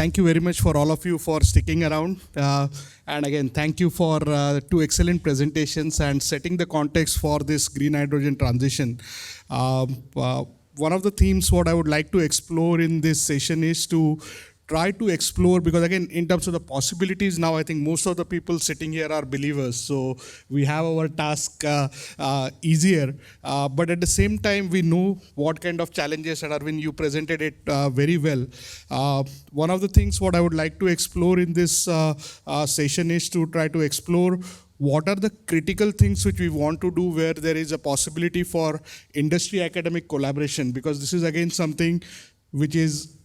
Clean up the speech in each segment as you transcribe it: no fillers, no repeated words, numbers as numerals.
thank you very much for all of you for sticking around. And again, thank you for two excellent presentations and setting the context for this green hydrogen transition. One of the themes what I would like to explore in this session is to try to explore, because again, in terms of the possibilities now, I think most of the people sitting here are believers. So we have our task easier. But at the same time, we know what kind of challenges, and Arvind, you presented it very well. One of the things what I would like to explore in this session is to try to explore what are the critical things which we want to do where there is a possibility for industry academic collaboration, because this is again something which is,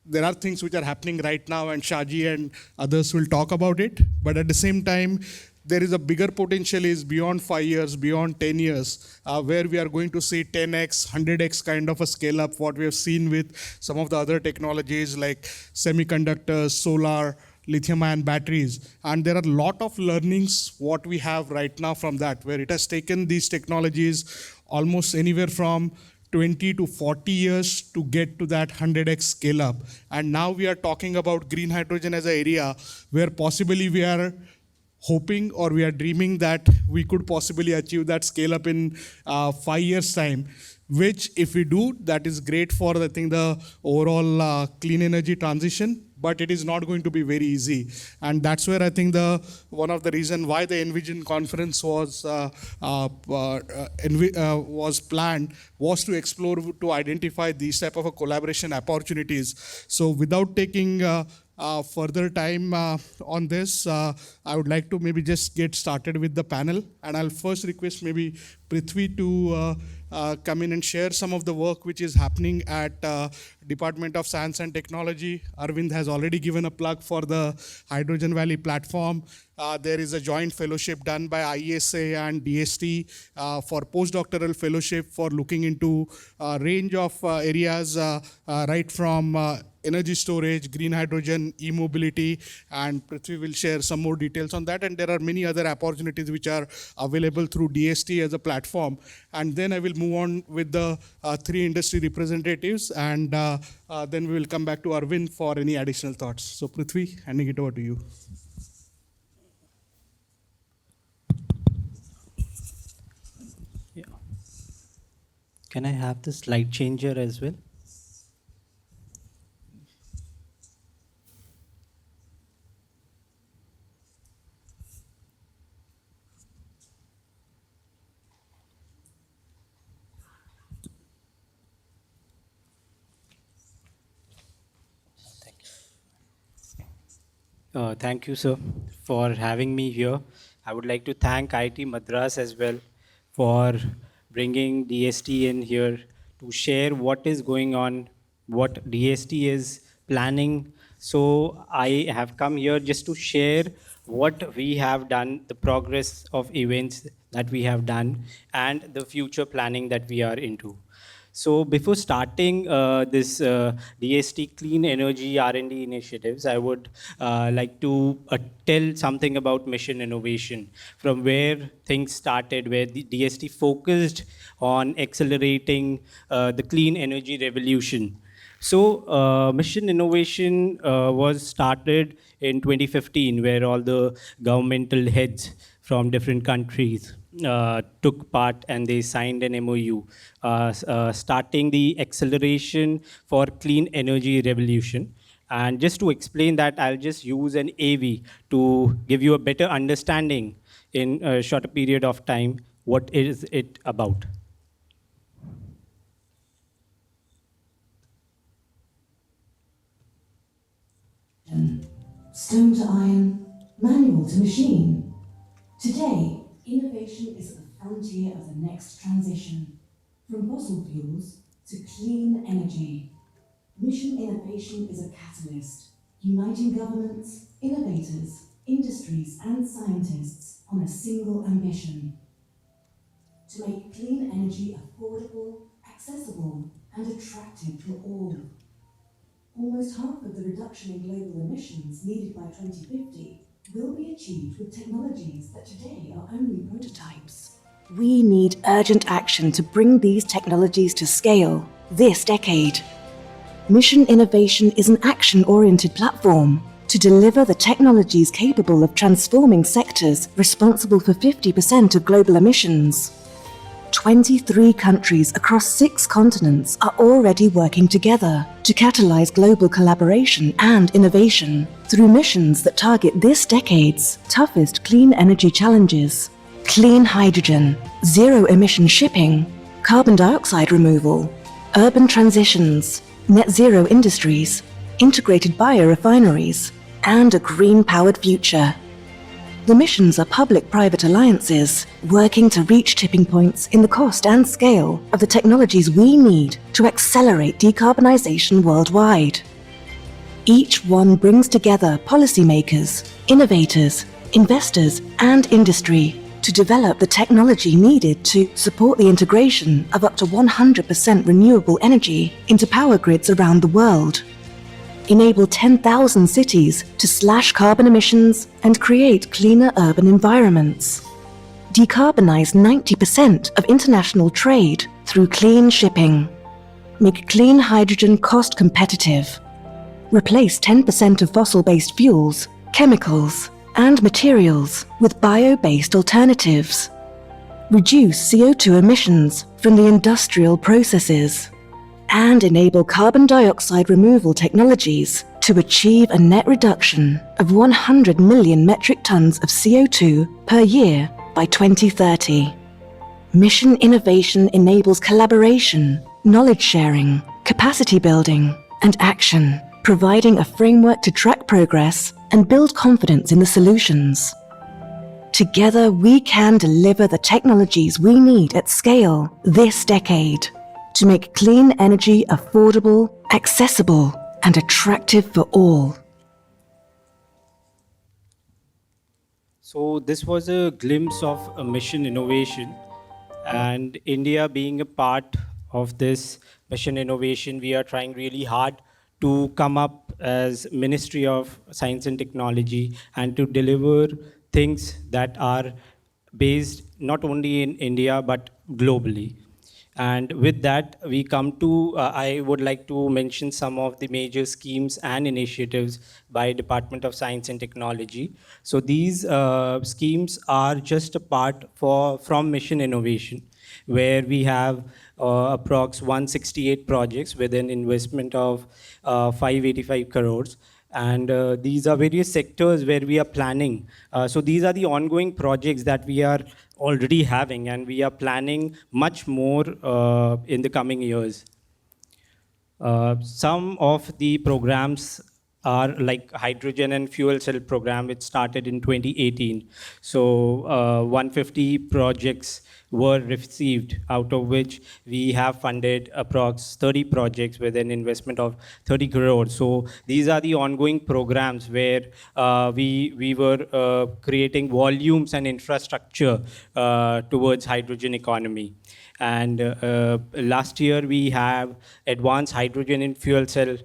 there are things which are happening right now and Shaji and others will talk about it. But at the same time, there is a bigger potential is beyond 5 years, beyond 10 years, where we are going to see 10x, 100x kind of a scale up, what we have seen with some of the other technologies like semiconductors, solar, lithium-ion batteries. And there are a lot of learnings what we have right now from that, where it has taken these technologies almost anywhere from 20 to 40 years to get to that 100x scale up. And now we are talking about green hydrogen as an area where possibly we are hoping or we are dreaming that we could possibly achieve that scale up in 5 years time, which if we do, that is great for, I think, the overall clean energy transition. But it is not going to be very easy. And that's where I think one of the reasons why the EnVision conference was planned was to explore, to identify these type of a collaboration opportunities. So without taking further time on this, I would like to maybe just get started with the panel. And I'll first request maybe Prithvi to come in and share some of the work which is happening at Department of Science and Technology. Arvind has already given a plug for the Hydrogen Valley platform. There is a joint fellowship done by IESA and DST for postdoctoral fellowship for looking into a range of areas right from energy storage, green hydrogen, e-mobility, and Prithvi will share some more details on that. And there are many other opportunities which are available through DST as a platform. And then I will move on with the three industry representatives, and then we will come back to Arvind for any additional thoughts. So Prithvi, handing it over to you. Yeah. Can I have the slide changer as well? Thank you, sir, for having me here. I would like to thank IIT Madras as well for bringing DST in here to share what is going on, what DST is planning. So I have come here just to share what we have done, the progress of events that we have done, and the future planning that we are into. So before starting this DST Clean Energy R&D initiatives, I would like to tell something about mission innovation, from where things started, where the DST focused on accelerating the clean energy revolution. So mission innovation was started in 2015, where all the governmental heads from different countries took part and they signed an MOU starting the acceleration for clean energy revolution. And just to explain that, I'll just use an AV to give you a better understanding in a shorter period of time what is it about. Stone to iron, manual to machine. Today, innovation is at the frontier of the next transition, from fossil fuels to clean energy. Mission innovation is a catalyst, uniting governments, innovators, industries, and scientists on a single ambition: to make clean energy affordable, accessible, and attractive to all. Almost half of the reduction in global emissions needed by 2050 will be achieved with technologies that today are only prototypes. We need urgent action to bring these technologies to scale this decade. Mission Innovation is an action-oriented platform to deliver the technologies capable of transforming sectors responsible for 50% of global emissions. 23 countries across 6 continents are already working together to catalyze global collaboration and innovation through missions that target this decade's toughest clean energy challenges: clean hydrogen, zero-emission shipping, carbon dioxide removal, urban transitions, net zero industries, integrated biorefineries, and a green-powered future. The missions are public-private alliances working to reach tipping points in the cost and scale of the technologies we need to accelerate decarbonization worldwide. Each one brings together policymakers, innovators, investors, and industry to develop the technology needed to support the integration of up to 100% renewable energy into power grids around the world, enable 10,000 cities to slash carbon emissions and create cleaner urban environments, decarbonize 90% of international trade through clean shipping, make clean hydrogen cost competitive, replace 10% of fossil-based fuels, chemicals, and materials with bio-based alternatives, reduce CO2 emissions from the industrial processes, and enable carbon dioxide removal technologies to achieve a net reduction of 100 million metric tons of CO2 per year by 2030. Mission Innovation enables collaboration, knowledge sharing, capacity building, and action, providing a framework to track progress and build confidence in the solutions. Together, we can deliver the technologies we need at scale this decade to make clean energy affordable, accessible, and attractive for all. So this was a glimpse of a mission innovation, and India being a part of this mission innovation, we are trying really hard to come up as Ministry of Science and Technology and to deliver things that are based not only in India but globally. And with that, we come to, I would like to mention some of the major schemes and initiatives by Department of Science and Technology. So these schemes are just a part from Mission Innovation, where we have approx 168 projects with an investment of 585 crores. And these are various sectors where we are planning. So these are the ongoing projects that we are already having, and we are planning much more in the coming years. Some of the programs are like hydrogen and fuel cell program, which started in 2018. So 150 projects were received, out of which we have funded approx 30 projects with an investment of 30 crores. So these are the ongoing programs where we were creating volumes and infrastructure towards hydrogen economy. And last year we have advanced hydrogen in fuel cell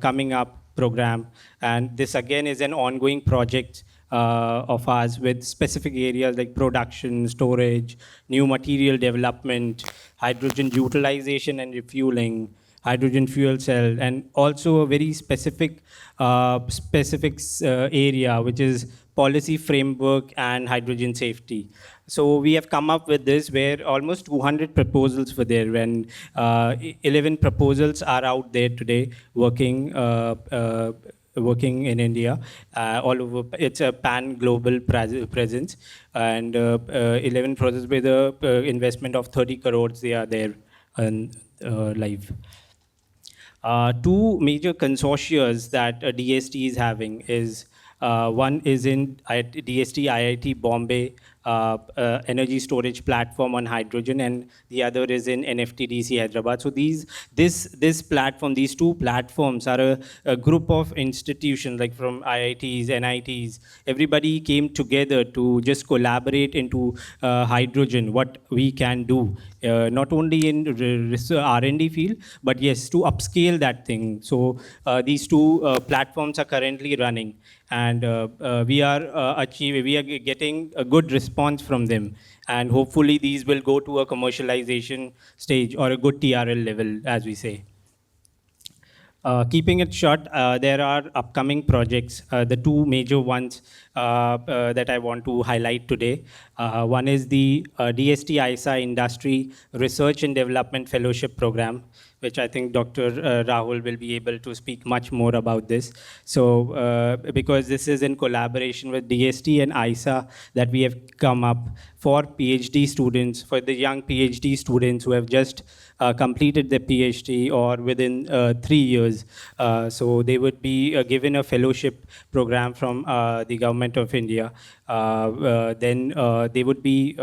coming up program. And this again is an ongoing project of ours with specific areas like production, storage, new material development, hydrogen utilization and refueling, hydrogen fuel cell, and also a very specific area, which is policy framework and hydrogen safety. So we have come up with this where almost 200 proposals were there, and 11 proposals are out there today working working in India, all over. It's a pan-global presence, and 11 projects with a investment of 30 crores. They are there and live. Two major consortia that DST is having is one is in DST IIT Bombay energy storage platform on hydrogen, and the other is in NFTDC Hyderabad. So this platform, these two platforms are a group of institutions like from IITs, NITs. Everybody came together to just collaborate into hydrogen, what we can do, not only in R&D field, but yes, to upscale that thing. So these two platforms are currently running, and we are getting a good response from them, and hopefully these will go to a commercialization stage or a good TRL level, as we say. Keeping it short, there are upcoming projects. The two major ones that I want to highlight today. One is the DST ISA Industry Research and Development Fellowship Program, which I think Dr. Rahul will be able to speak much more about this. So, because this is in collaboration with DST and ISA that we have come up for PhD students, for the young PhD students who have just completed their PhD or within 3 years. So they would be given a fellowship program from the government of India. Then they would be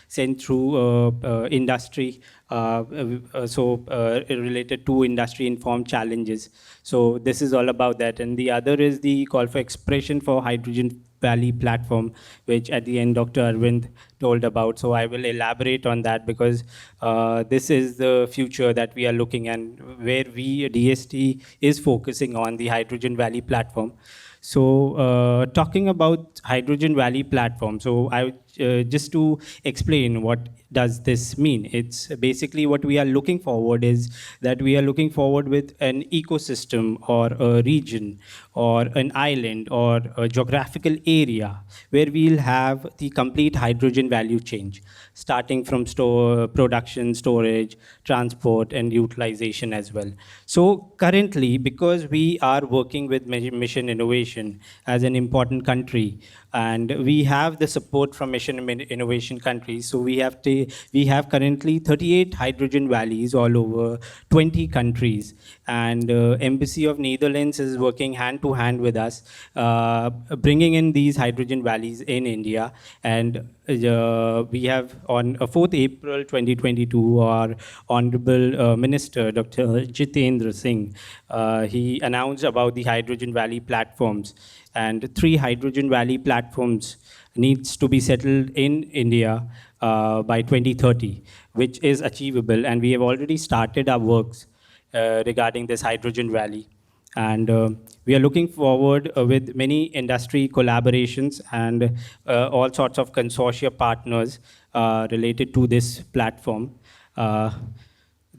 sent through industry, related to industry informed challenges. So this is all about that. And the other is the call for expression for Hydrogen Valley platform, which at the end Dr. Arvind told about. So I will elaborate on that because this is the future that we are looking at, where we, DST, is focusing on the Hydrogen Valley platform. So talking about Hydrogen Valley platform, so I just to explain what does this mean. It's basically what we are looking forward is that we are looking forward with an ecosystem or a region or an island or a geographical area where we'll have the complete hydrogen value chain, starting from production, storage, transport, and utilization as well. So currently, because we are working with Mission Innovation as an important country, and we have the support from Mission Innovation countries, so we have currently 38 hydrogen valleys all over 20 countries, and Embassy of Netherlands is working hand to hand with us, bringing in these hydrogen valleys in India. And we have on 4th April 2022, our Honorable Minister, Dr. Jitendra Singh, he announced about the Hydrogen Valley platforms. And 3 Hydrogen Valley platforms needs to be settled in India by 2030, which is achievable. And we have already started our works regarding this Hydrogen Valley. And we are looking forward with many industry collaborations and all sorts of consortia partners related to this platform.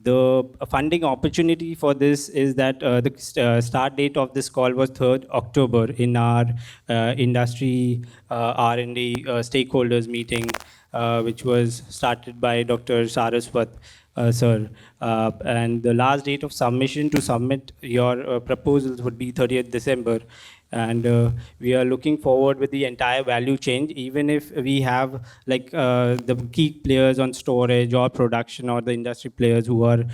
The funding opportunity for this is that the start date of this call was 3rd October in our industry R&D stakeholders meeting, which was started by Dr. Saraswat, sir. And the last date of submission to submit your proposals would be 30th December. And we are looking forward with the entire value chain, even if we have like the key players on storage or production or the industry players who are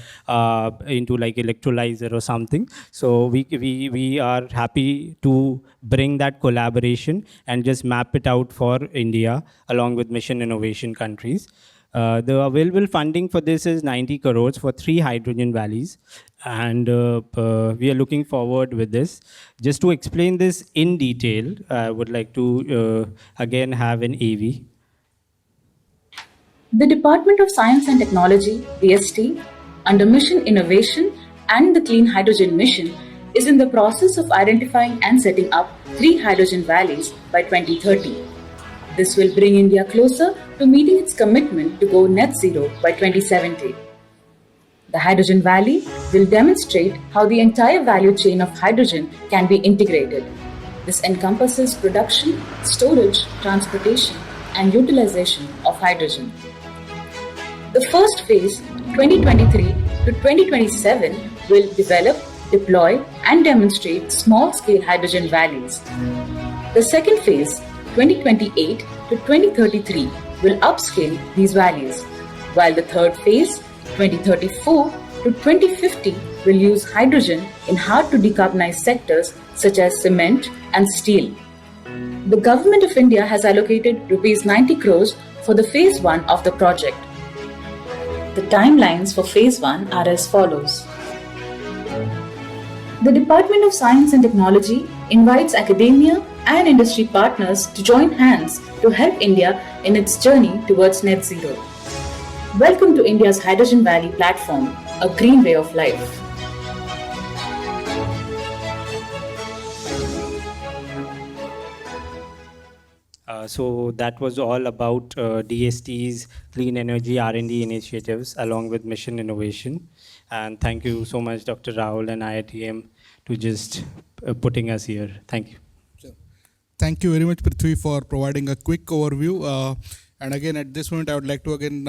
into like electrolyzer or something. So we are happy to bring that collaboration and just map it out for India along with Mission Innovation countries. The available funding for this is 90 crores for 3 hydrogen valleys, and we are looking forward with this. Just to explain this in detail, I would like to again have an AV. The Department of Science and Technology, DST, under Mission Innovation and the Clean Hydrogen Mission, is in the process of identifying and setting up 3 hydrogen valleys by 2030. This will bring India closer to meeting its commitment to go net zero by 2070. The Hydrogen Valley will demonstrate how the entire value chain of hydrogen can be integrated. This encompasses production, storage, transportation, and utilization of hydrogen. The first phase, 2023 to 2027, will develop, deploy, and demonstrate small-scale hydrogen valleys. The second phase, 2028 to 2033, will upscale these valleys, while the third phase, 2034 to 2050, will use hydrogen in hard-to-decarbonize sectors such as cement and steel. The Government of India has allocated Rs 90 crores for the Phase 1 of the project. The timelines for Phase 1 are as follows. The Department of Science and Technology invites academia and industry partners to join hands to help India in its journey towards net zero. Welcome to India's Hydrogen Valley platform, a green way of life. So that was all about DST's clean energy R&D initiatives along with mission innovation. And thank you so much, Dr. Rahul and IITM, to just putting us here. Thank you. Sure. Thank you very much, Prithvi, for providing a quick overview. And again, at this moment, I would like to again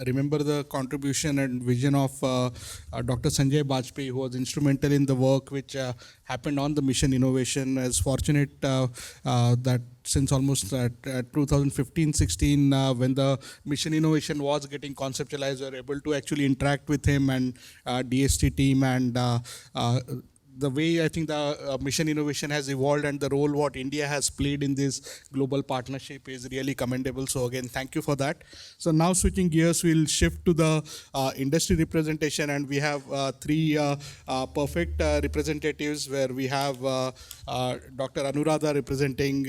remember the contribution and vision of Dr. Sanjay Bajpayee, who was instrumental in the work which happened on the mission innovation. I was fortunate that since almost 2015-16, when the mission innovation was getting conceptualized, we were able to actually interact with him and DST team, and the way I think the mission innovation has evolved and the role what India has played in this global partnership is really commendable. So again, thank you for that. So now switching gears, we'll shift to the industry representation, and we have three perfect representatives where we have Dr. Anuradha representing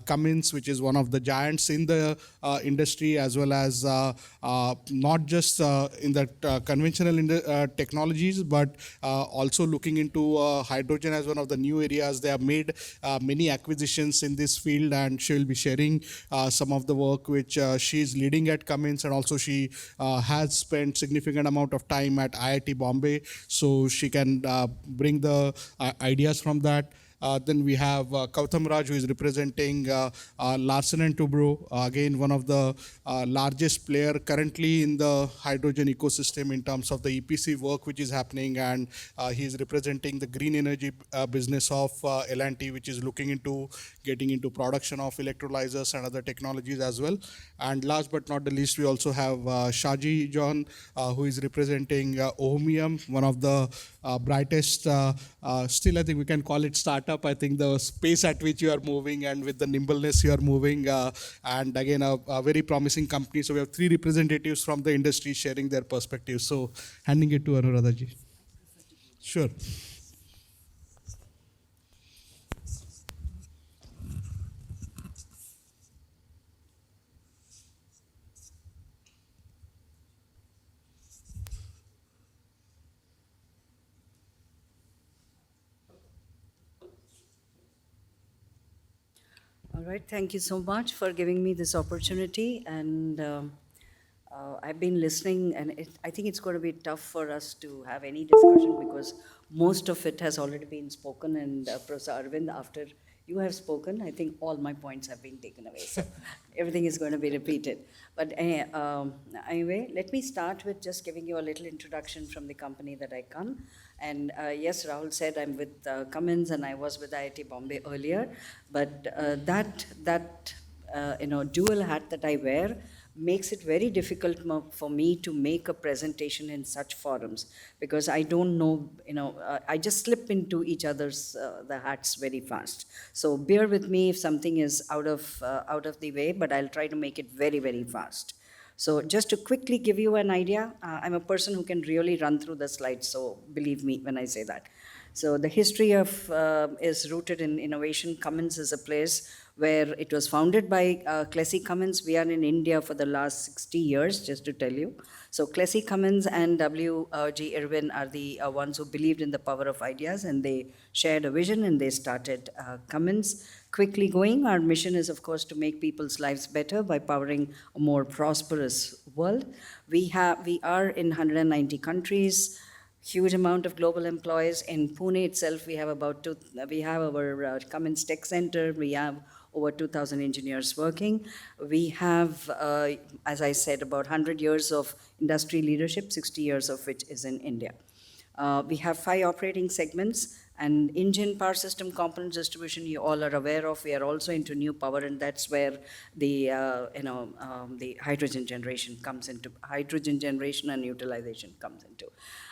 Cummins, which is one of the giants in the industry, as well as not just in the conventional technologies, but also looking into hydrogen as one of the new areas. They have made many acquisitions in this field, and she will be sharing some of the work which she is leading at Cummins, and also she has spent significant amount of time at IIT Bombay, so she can bring the ideas from that. Then we have Kautam Raj, who is representing Larsen and Toubro, again one of the largest player currently in the hydrogen ecosystem in terms of the EPC work which is happening, and he is representing the green energy business of L&T, which is looking into getting into production of electrolyzers and other technologies as well. And last but not the least, we also have Shaji John, who is representing Ohmium, one of the brightest, still I think we can call it startup. I think the space at which you are moving and with the nimbleness you are moving, and again a very promising company. So we have three representatives from the industry sharing their perspectives. So handing it to Anuradha ji. Sure. All right, thank you so much for giving me this opportunity. And I've been listening, and I think it's going to be tough for us to have any discussion because most of it has already been spoken. And Professor Arvind, after you have spoken, I think all my points have been taken away. So everything is going to be repeated. But anyway, let me start with just giving you a little introduction from the company that I come. And yes, Rahul said I'm with Cummins, and I was with IIT Bombay earlier. But that dual hat that I wear makes it very difficult for me to make a presentation in such forums because I don't know, I just slip into each other's the hats very fast. So bear with me if something is out of the way, but I'll try to make it very, very fast. So just to quickly give you an idea, I'm a person who can really run through the slides, so believe me when I say that. So the history of is rooted in innovation. Cummins is a place where it was founded by Clessy Cummins. We are in India for the last 60 years, just to tell you. So Clessy Cummins and W.G. Irwin are the ones who believed in the power of ideas, and they shared a vision and they started Cummins. Quickly going, our mission is, of course, to make people's lives better by powering a more prosperous world. We are in 190 countries. Huge amount of global employees. In Pune itself, we have we have our Cummins Tech Center. We have over 2,000 engineers working. We have, as I said, about 100 years of industry leadership, 60 years of which is in India. We have 5 operating segments, and engine, power system, components, distribution, you all are aware of. We are also into new power, and that's where the the hydrogen generation comes into, hydrogen generation and utilization comes into.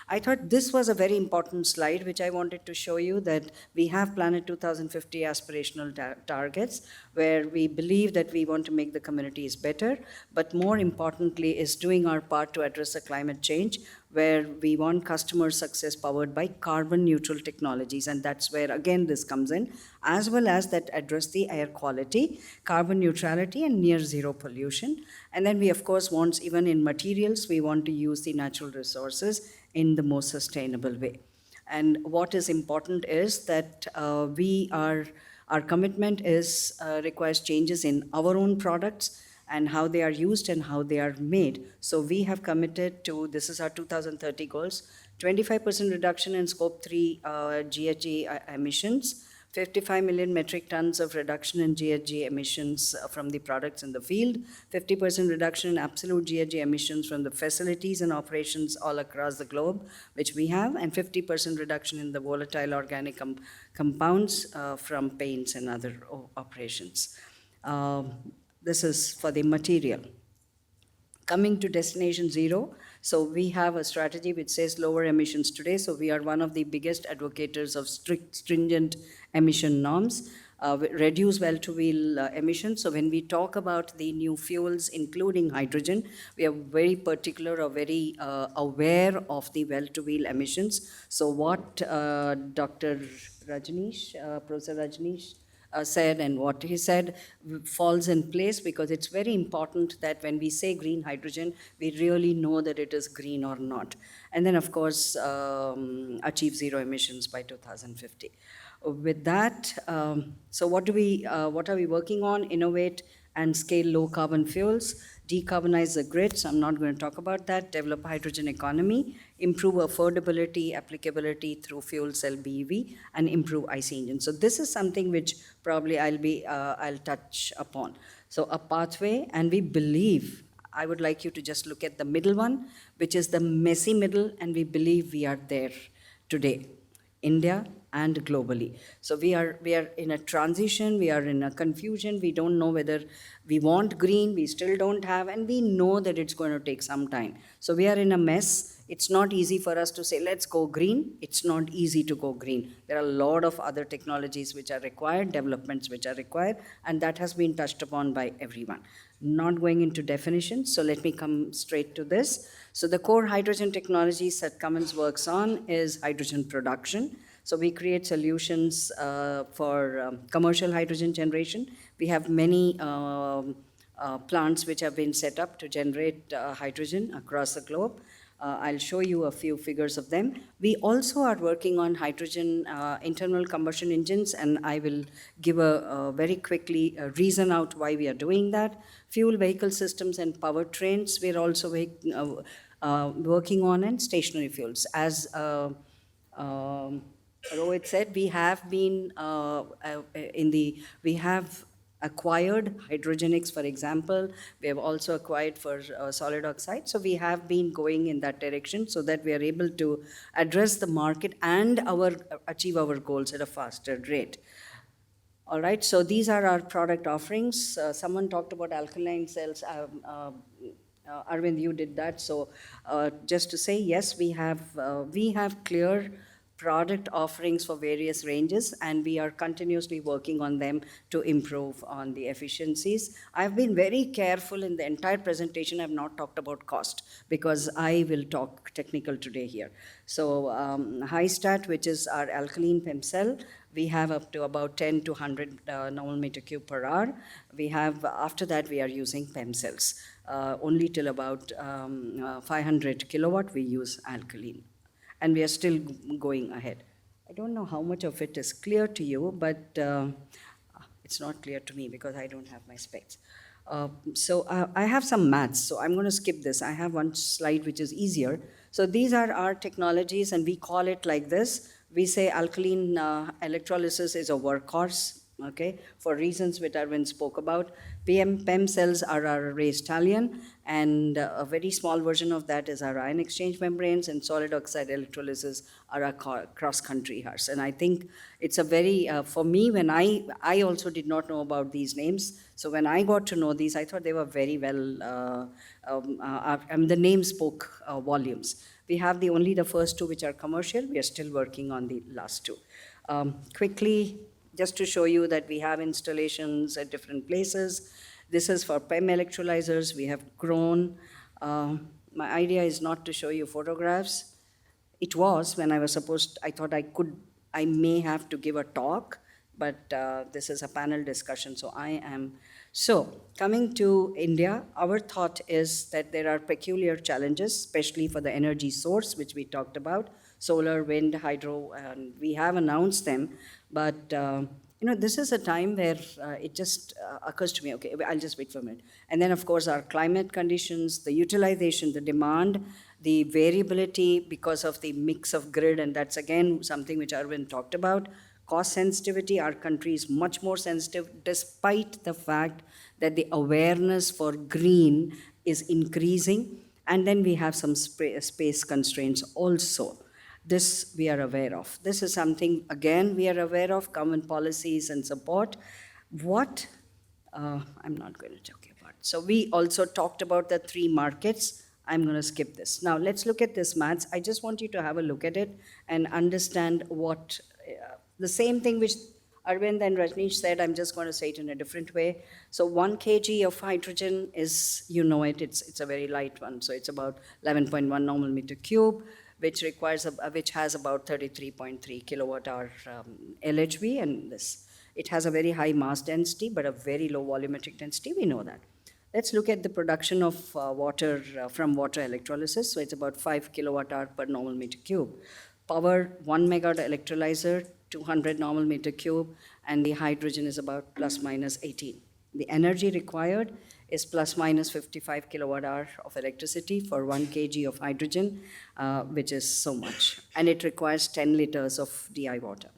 I thought this was a very important slide, which I wanted to show you, that we have Planet 2050 aspirational targets, where we believe that we want to make the communities better, but more importantly is doing our part to address the climate change, where we want customer success powered by carbon neutral technologies, and that's where again this comes in, as well as that address the air quality, carbon neutrality, and near zero pollution. And then we of course want, even in materials, we want to use the natural resources in the most sustainable way. And what is important is that Our commitment is requires changes in our own products and how they are used and how they are made. So we have committed to, this is our 2030 goals, 25% reduction in scope 3 GHG emissions, 55 million metric tons of reduction in GHG emissions from the products in the field, 50% reduction in absolute GHG emissions from the facilities and operations all across the globe, which we have, and 50% reduction in the volatile organic compounds from paints and other operations. This is for the material. Coming to destination zero, so we have a strategy which says lower emissions today. So we are one of the biggest advocates of stringent emission norms, reduce well-to-wheel emissions. So when we talk about the new fuels, including hydrogen, we are very particular or very aware of the well-to-wheel emissions. So what Dr. Rajneesh, Professor Rajneesh, said and what he said falls in place, because it's very important that when we say green hydrogen, we really know that it is green or not. And then, of course, achieve zero emissions by 2050. With that, so what are we working on? Innovate and scale low carbon fuels, decarbonize the grid, so I'm not going to talk about that, develop hydrogen economy, improve affordability, applicability through fuel cell BEV, and improve IC engines. So this is something which probably I'll touch upon. So a pathway, and we believe, I would like you to just look at the middle one, which is the messy middle, and we believe we are there today, India and globally. So we are in a transition, we are in a confusion, we don't know whether we want green, we still don't have, and we know that it's going to take some time. So we are in a mess. It's not easy for us to say, let's go green. It's not easy to go green. There are a lot of other technologies which are required, developments which are required, and that has been touched upon by everyone. Not going into definitions, so let me come straight to this. So the core hydrogen technologies that Cummins works on is hydrogen production. So we create solutions for commercial hydrogen generation. We have many plants which have been set up to generate hydrogen across the globe. I'll show you a few figures of them. We also are working on hydrogen internal combustion engines, and I will give a very quickly reason out why we are doing that. Fuel vehicle systems and powertrains, we're also working on, and stationary fuels. As Rohit said, we have been we have acquired hydrogenics, for example. We have also acquired for solid oxide. So we have been going in that direction so that we are able to address the market and achieve our goals at a faster rate. All right, so these are our product offerings. Someone talked about alkaline cells. Arvind, you did that. So just to say, yes, we have clear product offerings for various ranges, and we are continuously working on them to improve on the efficiencies. I've been very careful in the entire presentation. I've not talked about cost because I will talk technical today here. So HiStat, which is our alkaline PEM cell, we have up to about 10 to 100 nanometer cube per hour. We have, after that, we are using PEM cells. Only till about 500 kilowatt, we use alkaline. And we are still going ahead. I don't know how much of it is clear to you, but it's not clear to me because I don't have my specs. So I have some maths, so I'm going to skip this. I have one slide which is easier. So these are our technologies, and we call it like this. We say alkaline electrolysis is a workhorse, okay, for reasons which Arvind spoke about. PEM cells are our raised thallium, and a very small version of that is our ion exchange membranes, and solid oxide electrolysis are our cross-country hearts. And I think it's a very, for me, when I also did not know about these names, so when I got to know these, I thought they were very well, the name spoke volumes. We have only the first two which are commercial. We are still working on the last two. Quickly, just to show you that we have installations at different places. This is for PEM electrolyzers. We have grown. My idea is not to show you photographs. It was when I was I thought I may have to give a talk, but this is a panel discussion, so I am. So coming to India, our thought is that there are peculiar challenges, especially for the energy source, which we talked about, solar, wind, hydro, and we have announced them, but this is a time where it just occurs to me, okay, I'll just wait for a minute. And then, of course, our climate conditions, the utilization, the demand, the variability because of the mix of grid, and that's again something which Arvind talked about. Cost sensitivity, our country is much more sensitive despite the fact that the awareness for green is increasing. And then we have some space constraints also. This we are aware of. This is something, again, we are aware of, government policies and support. What, I'm not going to talk about. So we also talked about the 3 markets. I'm going to skip this. Now let's look at this maths. I just want you to have a look at it and understand what, the same thing which Arvind and Rajneesh said, I'm just going to say it in a different way. So 1 kg of hydrogen is, it's a very light one. So it's about 11.1 normal meter cube, which has about 33.3 kilowatt hour LHV, and this. It has a very high mass density, but a very low volumetric density, we know that. Let's look at the production of water from water electrolysis. So it's about 5 kilowatt hour per normal meter cube. Power, 1 megawatt electrolyzer, 200 normal meter cube, and the hydrogen is about plus minus 18. The energy required is plus minus 55 kilowatt hour of electricity for 1 kg of hydrogen, which is so much. And it requires 10 liters of DI water.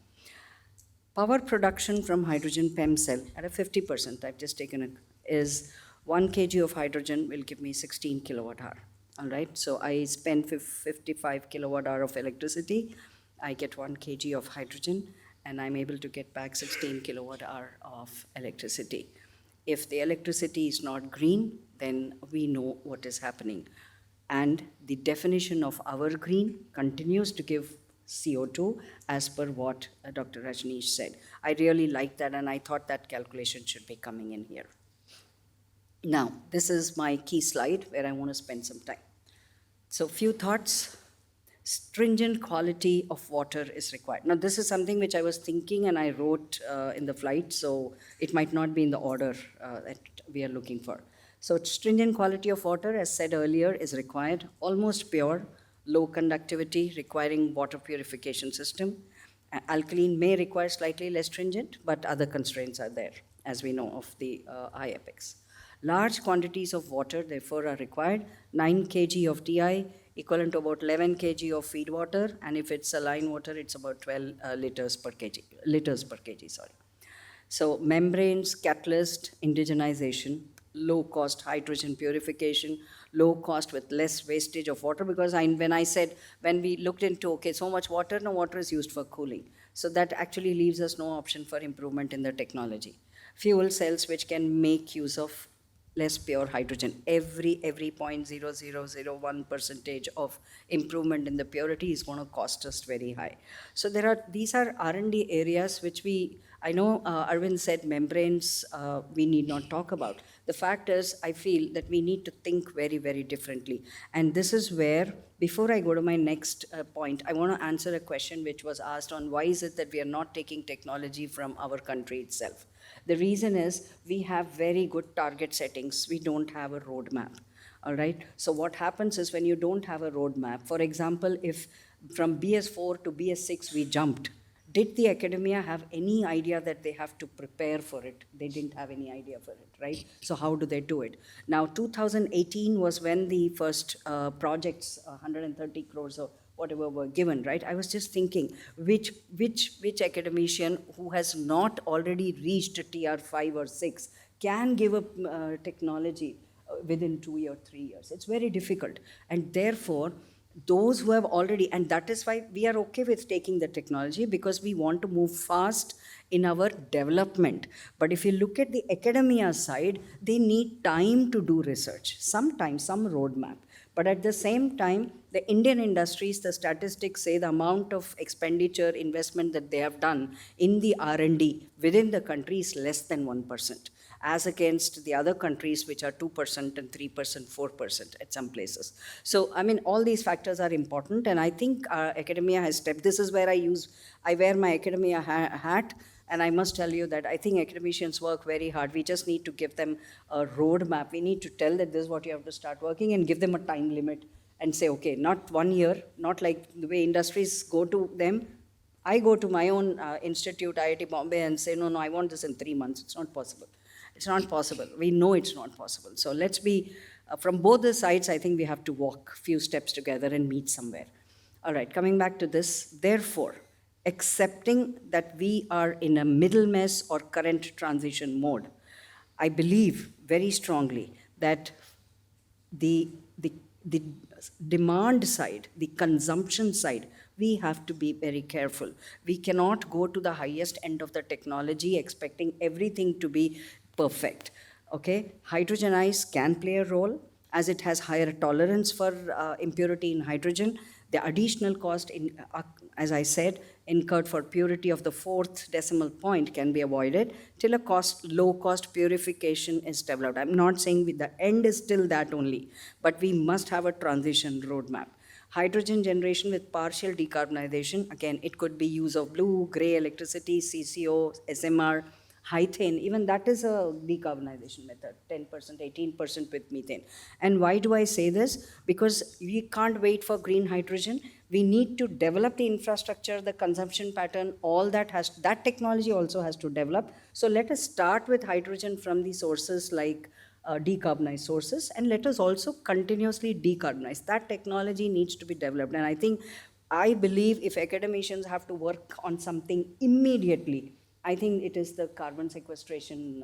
Power production from hydrogen PEM cell at a 50%, I've just taken is 1 kg of hydrogen will give me 16 kilowatt hour. All right, so I spend 55 kilowatt hour of electricity, I get 1 kg of hydrogen, and I'm able to get back 16 kilowatt hour of electricity. If the electricity is not green, then we know what is happening. And the definition of our green continues to give CO2 as per what Dr. Rajneesh said. I really like that, and I thought that calculation should be coming in here. Now, this is my key slide where I want to spend some time. So, few thoughts. Stringent quality of water is required. Now, this is something which I was thinking and I wrote in the flight, so it might not be in the order that we are looking for. So, stringent quality of water, as said earlier, is required. Almost pure, low conductivity, requiring water purification system. Alkaline may require slightly less stringent, but other constraints are there, as we know of the IAPEX. Large quantities of water, therefore, are required. 9 kg of DI, equivalent to about 11 kg of feed water, and if it's saline water, it's about 12 liters per kg, sorry. So membranes, catalyst, indigenization, low cost hydrogen purification, low cost with less wastage of water, because when we looked into, okay, so much water, no water is used for cooling. So that actually leaves us no option for improvement in the technology. Fuel cells which can make use of less pure hydrogen. Every 0.0001% of improvement in the purity is going to cost us very high. So these are R&D areas which I know Arvind said membranes we need not talk about. The fact is, I feel that we need to think very, very differently. And this is where, before I go to my next point, I want to answer a question which was asked on why is it that we are not taking technology from our country itself. The reason is we have very good target settings. We don't have a roadmap. All right. So what happens is when you don't have a roadmap, for example, if from BS4 to BS6 we jumped, did the academia have any idea that they have to prepare for it? They didn't have any idea for it, right? So how do they do it? Now, 2018 was when the first projects, 130 crores or whatever were given, right? I was just thinking, which academician who has not already reached TR5 or 6 can give a technology within 2 or 3 years? It's very difficult. And therefore, those who have already, and that is why we are okay with taking the technology, because we want to move fast in our development. But if you look at the academia side, they need time to do research, sometimes some roadmap. But at the same time, the Indian industries, the statistics say the amount of expenditure investment that they have done in the R&D within the country is less than 1%. As against the other countries which are 2% and 3%, 4% at some places. So, I mean, all these factors are important, and I think academia has stepped. This is where I wear my academia hat, and I must tell you that I think academicians work very hard. We just need to give them a roadmap. We need to tell that this is what you have to start working and give them a time limit and say, okay, not 1 year, not like the way industries go to them, I go to my own institute, IIT Bombay, and say, no, I want this in 3 months. It's not possible. It's not possible. We know it's not possible. So let's be, from both the sides, I think we have to walk a few steps together and meet somewhere. All right, coming back to this, therefore, accepting that we are in a middle mess or current transition mode, I believe very strongly that the, the, the demand side, the consumption side, we have to be very careful. We cannot go to the highest end of the technology expecting everything to be perfect. Okay, hydrogen ice can play a role as it has higher tolerance for impurity in hydrogen. The additional cost, as I said, incurred for purity of the fourth decimal point can be avoided till a low-cost purification is developed. I'm not saying the end is still that only, but we must have a transition roadmap. Hydrogen generation with partial decarbonization, again, it could be use of blue, gray electricity, CCO, SMR, Hythane, even that is a decarbonization method, 10%, 18% with methane. And why do I say this? Because we can't wait for green hydrogen. We need to develop the infrastructure, the consumption pattern, all that technology also has to develop. So let us start with hydrogen from the sources like decarbonized sources, and let us also continuously decarbonize. That technology needs to be developed. And I believe if academicians have to work on something immediately, I think it is the carbon sequestration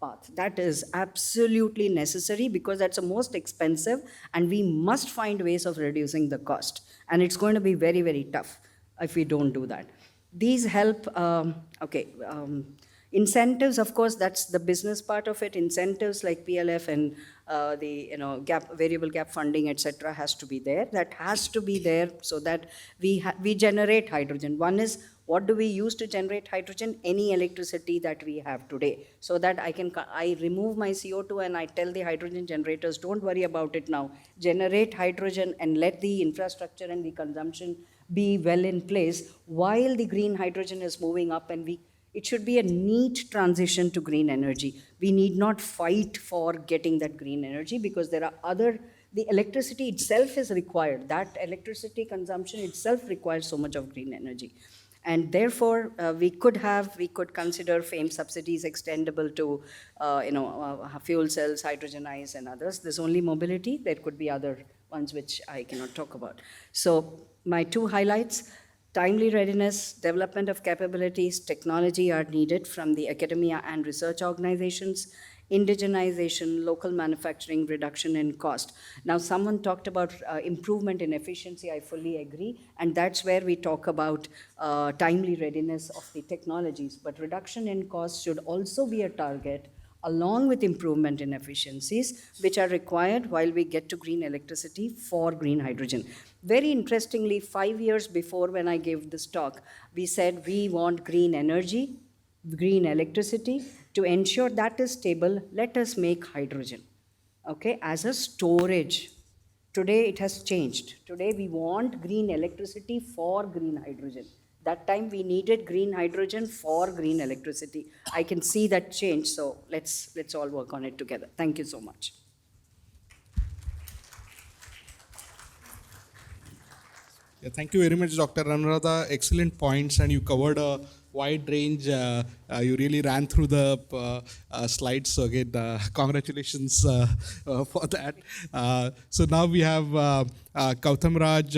path. That is absolutely necessary because that's the most expensive, and we must find ways of reducing the cost. And it's going to be very, very tough if we don't do that. These help, incentives, of course, that's the business part of it. Incentives like PLF and the variable gap funding, etc., has to be there. That has to be there so that we generate hydrogen. One is, what do we use to generate hydrogen? Any electricity that we have today, so that I remove my CO2 and I tell the hydrogen generators, don't worry about it now. Generate hydrogen and let the infrastructure and the consumption be well in place while the green hydrogen is moving up, and it should be a neat transition to green energy. We need not fight for getting that green energy because there are the electricity itself is required. That electricity consumption itself requires so much of green energy. And therefore, we could consider FAME subsidies extendable to, fuel cells, hydrogen ice, and others. There's only mobility. There could be other ones which I cannot talk about. So my two highlights: timely readiness, development of capabilities, technology are needed from the academia and research organizations. Indigenization, local manufacturing, reduction in cost. Now, someone talked about improvement in efficiency. I fully agree. And that's where we talk about timely readiness of the technologies. But reduction in cost should also be a target, along with improvement in efficiencies, which are required while we get to green electricity for green hydrogen. Very interestingly, 5 years before when I gave this talk, we said we want green energy, green electricity. To ensure that is stable, let us make hydrogen, okay, as a storage. Today it has changed. Today we want green electricity for green hydrogen. That time we needed green hydrogen for green electricity. I can see that change, so let's all work on it together. Thank you so much. Yeah, thank you very much, Dr. Anuradha. Excellent points, and you covered a wide range. You really ran through the slides. So again, congratulations for that. So now we have Kautam Raj,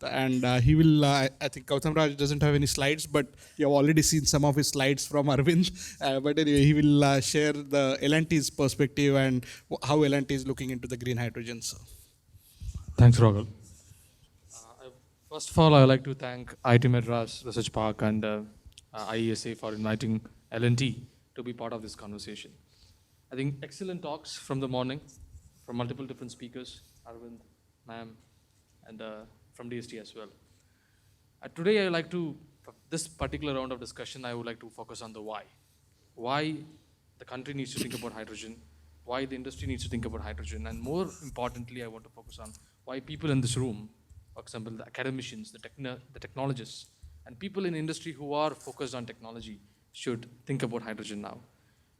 and he will. I think Kautam Raj doesn't have any slides, but you have already seen some of his slides from Arvind. But anyway, he will share the L&T's perspective and how L&T is looking into the green hydrogen. So. Thanks, Rahul. First of all, I would like to thank IIT Madras Research Park and IESA for inviting L&T to be part of this conversation. I think excellent talks from the morning from multiple different speakers, Arvind, ma'am, and from DST as well. Today, I would like to, for this particular round of discussion, I would like to focus on the why. Why the country needs to think about hydrogen, why the industry needs to think about hydrogen, and more importantly, I want to focus on why people in this room, for example, the academicians, the technologists, and people in industry who are focused on technology should think about hydrogen now.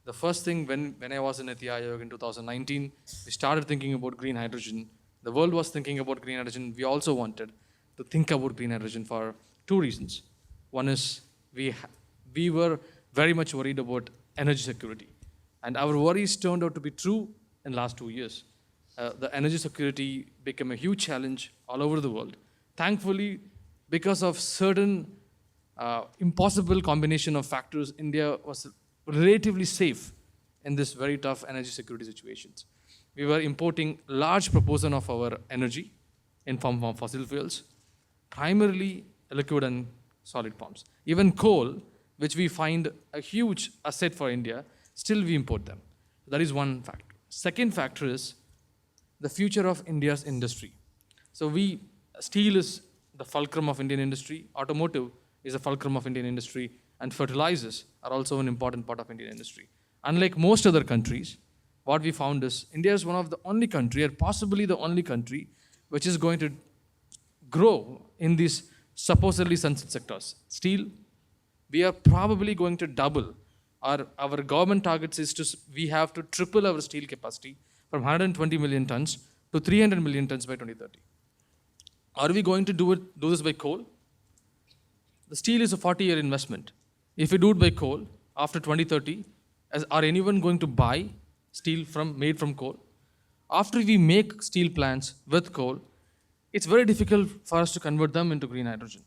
The first thing, when I was in Niti Aayog in 2019, we started thinking about green hydrogen. The world was thinking about green hydrogen. We also wanted to think about green hydrogen for two reasons. One is we were very much worried about energy security. And our worries turned out to be true in the last 2 years. The energy security became a huge challenge all over the world. Thankfully, because of certain impossible combination of factors, India was relatively safe in this very tough energy security situations. We were importing large proportion of our energy in form of fossil fuels, primarily liquid and solid forms. Even coal, which we find a huge asset for India, still we import them. That is one factor. Second factor is the future of India's industry. So steel is the fulcrum of Indian industry, automotive is the fulcrum of Indian industry, and fertilizers are also an important part of Indian industry. Unlike most other countries, what we found is India is one of the only country, or possibly the only country, which is going to grow in these supposedly sunset sectors. Steel, we are probably going to double. Our government targets is we have to triple our steel capacity from 120 million tons to 300 million tons by 2030. Are we going to do this by coal? The steel is a 40-year investment. If we do it by coal, after 2030, are anyone going to buy steel made from coal? After we make steel plants with coal, it's very difficult for us to convert them into green hydrogen.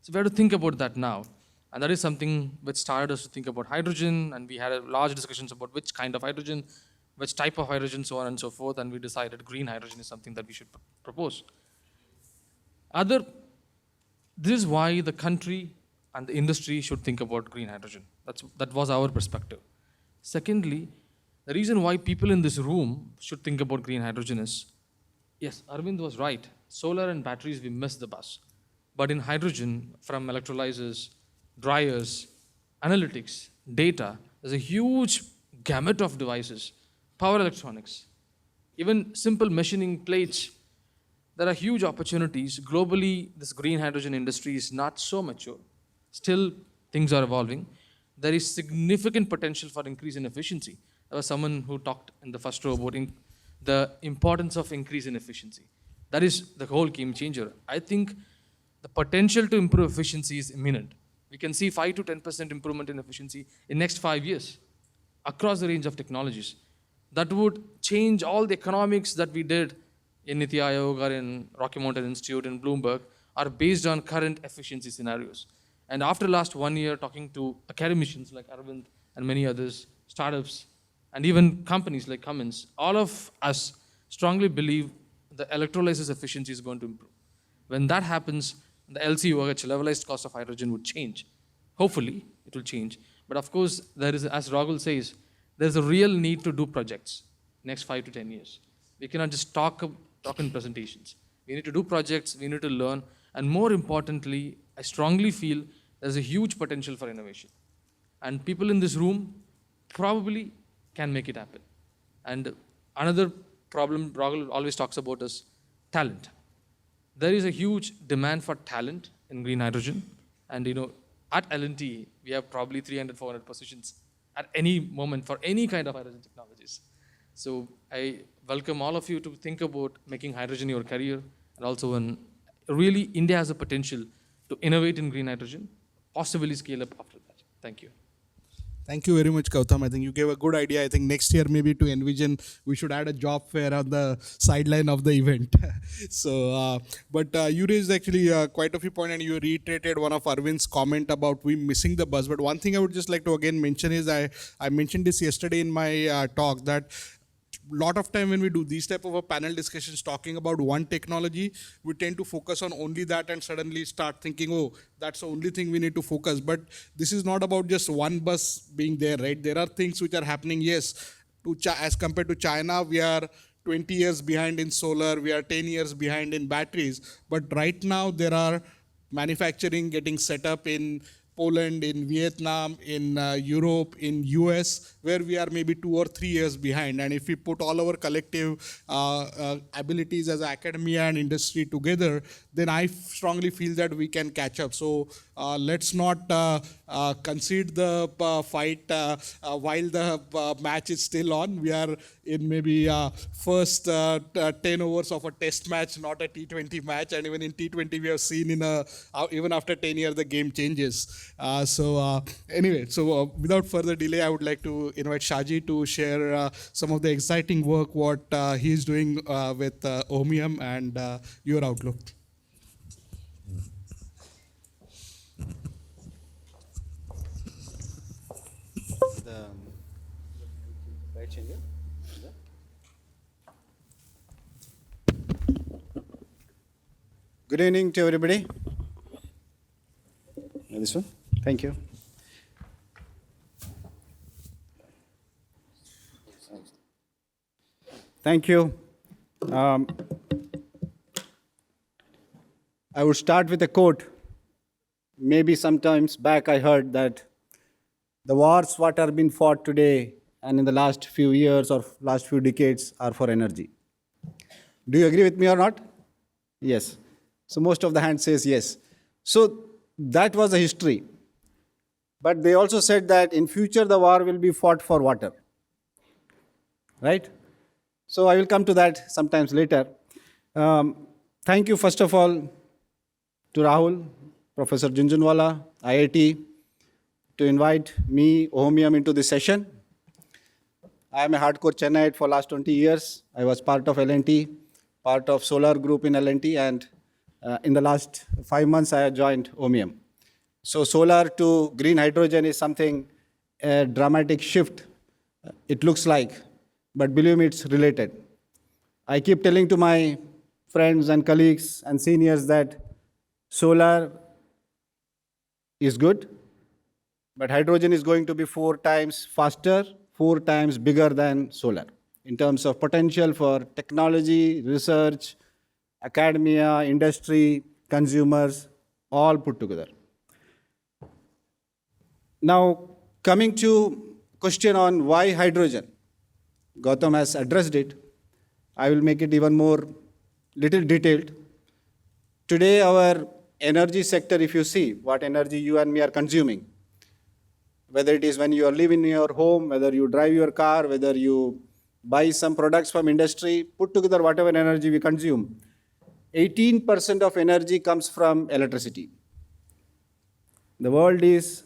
So we have to think about that now. And that is something which started us to think about hydrogen, and we had large discussions about which kind of hydrogen, which type of hydrogen, so on and so forth, and we decided green hydrogen is something that we should propose. This is why the country and the industry should think about green hydrogen. That was our perspective. Secondly, the reason why people in this room should think about green hydrogen is, yes, Arvind was right. Solar and batteries, we missed the bus. But in hydrogen, from electrolyzers, dryers, analytics, data, there's a huge gamut of devices, power electronics, even simple machining plates. There are huge opportunities. Globally, this green hydrogen industry is not so mature. Still, things are evolving. There is significant potential for increase in efficiency. There was someone who talked in the first row about the importance of increase in efficiency. That is the whole game changer. I think the potential to improve efficiency is imminent. We can see 5 to 10% improvement in efficiency in next 5 years across the range of technologies. That would change all the economics that we did in Niti Aayog or in Rocky Mountain Institute in Bloomberg are based on current efficiency scenarios. And after last 1 year talking to academicians like Arvind and many others, startups, and even companies like Cummins, all of us strongly believe the electrolysis efficiency is going to improve. When that happens, the LCOH, levelized cost of hydrogen, would change. Hopefully, it will change. But of course, there is, as Rahul says, there's a real need to do projects next 5 to 10 years. We cannot just talk in presentations. We need to do projects, we need to learn, and more importantly, I strongly feel there's a huge potential for innovation. And people in this room probably can make it happen. And another problem Rahul always talks about is talent. There is a huge demand for talent in green hydrogen. And at L&T, we have probably 300, 400 positions at any moment for any kind of hydrogen technologies. So I welcome all of you to think about making hydrogen your career, and also really India has a potential to innovate in green hydrogen, possibly scale up after that. Thank you. Thank you very much, Gautam. I think you gave a good idea. I think next year, maybe to EnVision, we should add a job fair on the sideline of the event. But you raised actually quite a few points, and you reiterated one of Arvind's comment about we missing the bus. But one thing I would just like to again mention is I mentioned this yesterday in my talk that lot of time when we do these type of a panel discussions talking about one technology, we tend to focus on only that and suddenly start thinking, oh, that's the only thing we need to focus. But this is not about just one bus being there, right? There are things which are happening, yes, as compared to China, we are 20 years behind in solar, we are 10 years behind in batteries. But right now there are manufacturing getting set up in Poland, in Vietnam, in Europe, in US, where we are maybe 2 or 3 years behind. And if we put all our collective abilities as academia and industry together, then I strongly feel that we can catch up. So let's not concede the fight while the match is still on. We are in maybe first 10 overs of a test match, not a T20 match. And even in T20, we have seen even after 10 years, the game changes. Anyway, without further delay, I would like to invite Shaji to share some of the exciting work what he is doing with Ohmium and your outlook. Good evening to everybody. This one. Thank you. Thank you. I would start with a quote. Maybe sometimes back I heard that the wars what are being fought today and in the last few years or last few decades are for energy. Do you agree with me or not? Yes. So most of the hand says yes. So that was the history. But they also said that in future the war will be fought for water. Right? So I will come to that sometimes later. Thank you first of all to Rahul, Professor Junjunwala, IIT, to invite me, Ohmium, into this session. I am a hardcore Chennaiite for last 20 years. I was part of L&T, part of Solar Group in L&T, and in the last 5 months I have joined Ohmium. So solar to green hydrogen is something, a dramatic shift, it looks like, but believe me, it's related. I keep telling to my friends and colleagues and seniors that solar is good, but hydrogen is going to be 4 times faster, 4 times bigger than solar in terms of potential for technology, research, academia, industry, consumers, all put together. Now, coming to question on why hydrogen, Gautam has addressed it. I will make it even more little detailed. Today, our energy sector, if you see what energy you and me are consuming, whether it is when you are living in your home, whether you drive your car, whether you buy some products from industry, put together whatever energy we consume, 18% of energy comes from electricity. The world is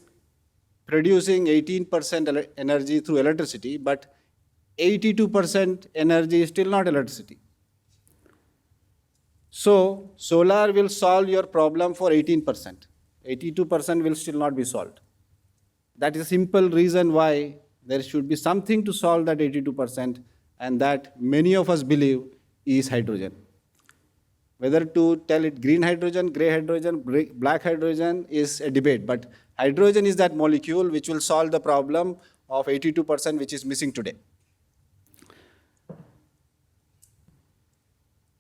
producing 18% energy through electricity, but 82% energy is still not electricity. So, solar will solve your problem for 18%. 82% will still not be solved. That is a simple reason why there should be something to solve that 82%, and that many of us believe is hydrogen. Whether to tell it green hydrogen, gray hydrogen, black hydrogen is a debate, but hydrogen is that molecule which will solve the problem of 82% which is missing today.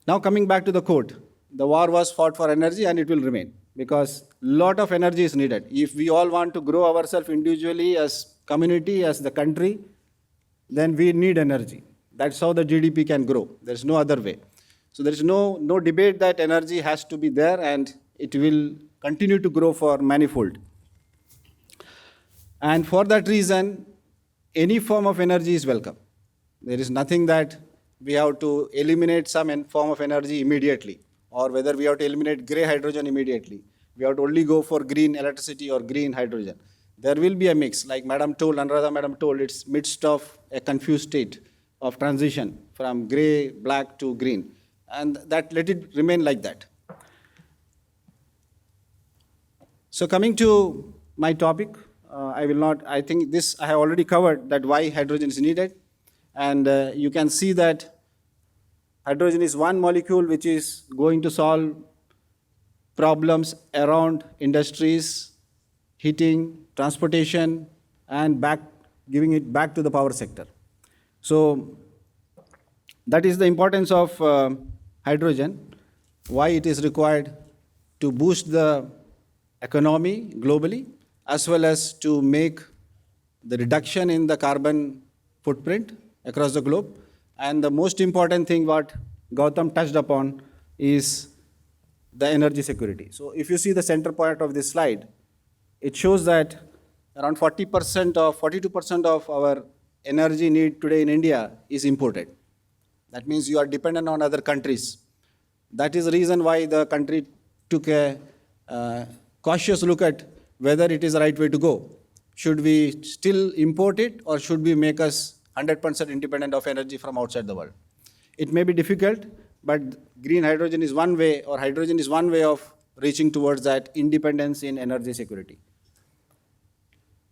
Now coming back to the quote, the war was fought for energy and it will remain because lot of energy is needed. If we all want to grow ourselves individually as community, as the country, then we need energy. That's how the GDP can grow. There's no other way. So there is no debate that energy has to be there and it will continue to grow for manifold. And for that reason, any form of energy is welcome. There is nothing that we have to eliminate some form of energy immediately, or whether we have to eliminate gray hydrogen immediately. We have to only go for green electricity or green hydrogen. There will be a mix, like Madam told, Anuradha Madam told, it's midst of a confused state of transition from gray, black to green. And that let it remain like that. So coming to my topic, I think this I have already covered that why hydrogen is needed. And you can see that hydrogen is one molecule which is going to solve problems around industries, heating, transportation, and giving it back to the power sector. So that is the importance of hydrogen, why it is required to boost the economy globally, as well as to make the reduction in the carbon footprint across the globe. And the most important thing what Gautam touched upon is the energy security. So if you see the center point of this slide, it shows that around 40% of 42% of our energy need today in India is imported. That means you are dependent on other countries. That is the reason why the country took a cautious look at whether it is the right way to go. Should we still import it, or should we make us 100% independent of energy from outside the world? It may be difficult, but green hydrogen is one way, or hydrogen is one way of reaching towards that independence in energy security.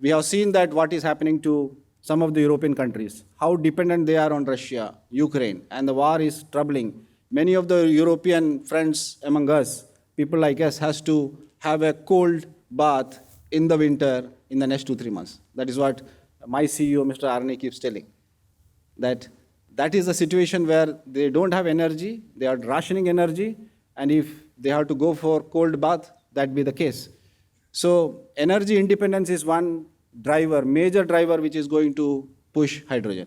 We have seen that what is happening to some of the European countries, how dependent they are on Russia, Ukraine, and the war is troubling. Many of the European friends among us, people like us, has to have a cold bath in the winter in the next 2-3 months. That is what my CEO, Mr. Arne, keeps telling. That is the situation where they don't have energy, they are rationing energy, and if they have to go for cold bath, that be the case. So energy independence is one driver, major driver, which is going to push hydrogen.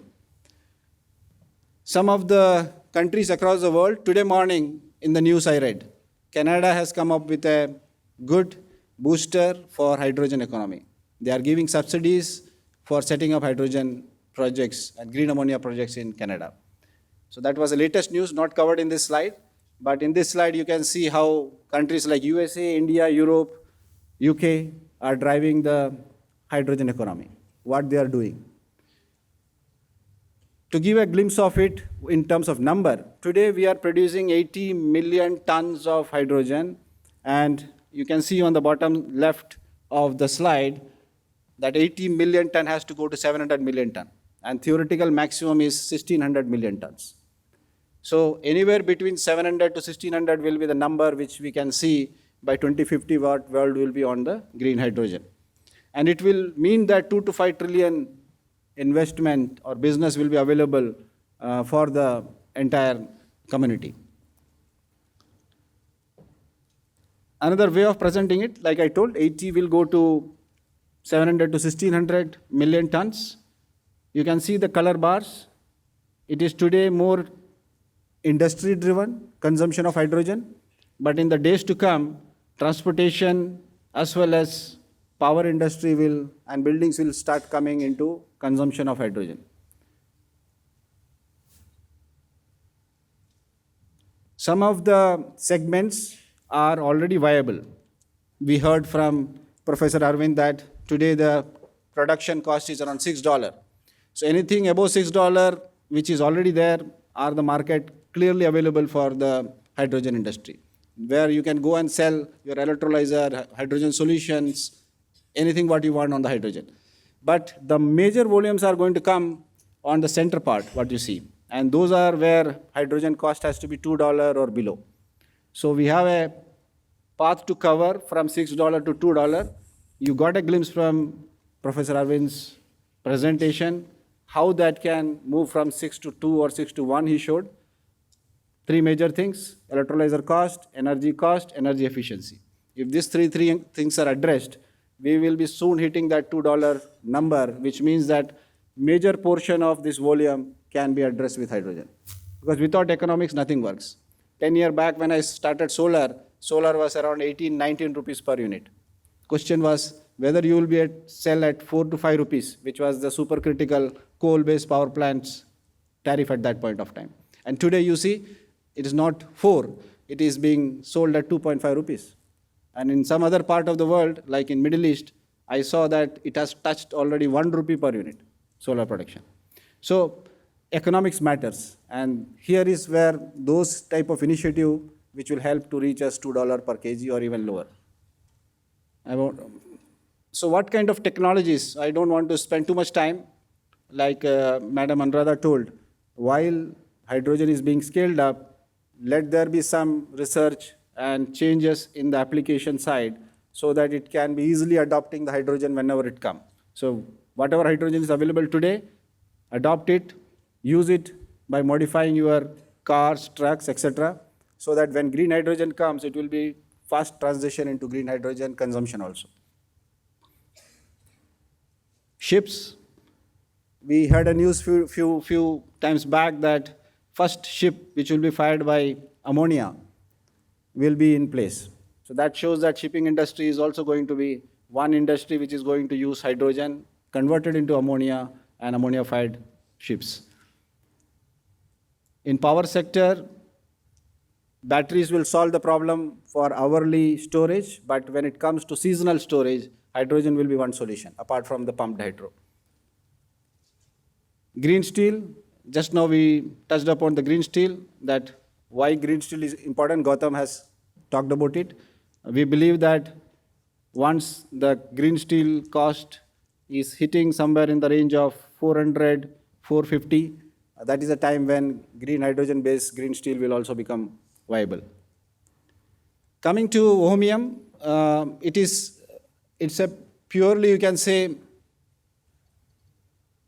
Some of the countries across the world, today morning in the news I read, Canada has come up with a good booster for hydrogen economy. They are giving subsidies for setting up hydrogen projects and green ammonia projects in Canada. So that was the latest news, not covered in this slide. But in this slide, you can see how countries like USA, India, Europe, UK are driving the hydrogen economy, what they are doing. To give a glimpse of it in terms of number, today we are producing 80 million tons of hydrogen, and you can see on the bottom left of the slide that 80 million ton has to go to 700 million ton, and theoretical maximum is 1600 million tons. So anywhere between 700 to 1600 will be the number which we can see by 2050 what world will be on the green hydrogen. And it will mean that 2 to 5 trillion investment or business will be available for the entire community. Another way of presenting it, like I told, 80 will go to 700 to 1600 million tons. You can see the color bars. It is today more industry-driven consumption of hydrogen, but in the days to come, transportation as well as power industry will and buildings will start coming into consumption of hydrogen. Some of the segments are already viable. We heard from Professor Arvind that today the production cost is around $6. So anything above $6, which is already there, are the market clearly available for the hydrogen industry, where you can go and sell your electrolyzer, hydrogen solutions, anything what you want on the hydrogen. But the major volumes are going to come on the center part, what you see. And those are where hydrogen cost has to be $2 or below. So we have a path to cover from $6 to $2. You got a glimpse from Professor Arvind's presentation, how that can move from 6 to 2 or 6 to 1, he showed. 3 major things: electrolyzer cost, energy efficiency. If these three things are addressed, we will be soon hitting that $2 number, which means that major portion of this volume can be addressed with hydrogen. Because without economics, nothing works. 10 years back when I started solar was around 18, 19 rupees per unit. Question was whether you will be at sell at 4 to 5 rupees, which was the supercritical coal-based power plants tariff at that point of time. And today you see, it is not 4, it is being sold at 2.5 rupees. And in some other part of the world, like in Middle East, I saw that it has touched already 1 rupee per unit, solar production. So economics matters. And here is where those type of initiative which will help to reach us $2 per kg or even lower. So what kind of technologies? I don't want to spend too much time. Like Madam Anuradha told, while hydrogen is being scaled up, let there be some research and changes in the application side so that it can be easily adopting the hydrogen whenever it comes. So whatever hydrogen is available today, adopt it, use it by modifying your cars, trucks, etc. so that when green hydrogen comes, it will be fast transition into green hydrogen consumption also. Ships. We heard a news few times back that first ship which will be fired by ammonia will be in place. So that shows that shipping industry is also going to be one industry which is going to use hydrogen converted into ammonia and ammonia-fired ships. In power sector, batteries will solve the problem for hourly storage, but when it comes to seasonal storage, hydrogen will be one solution, apart from the pumped hydro. Green steel, just now we touched upon the green steel, that why green steel is important. Gautam has talked about it. We believe that once the green steel cost is hitting somewhere in the range of 400, 450, that is the time when green hydrogen-based green steel will also become viable. Coming to ohmium, it's a purely, you can say,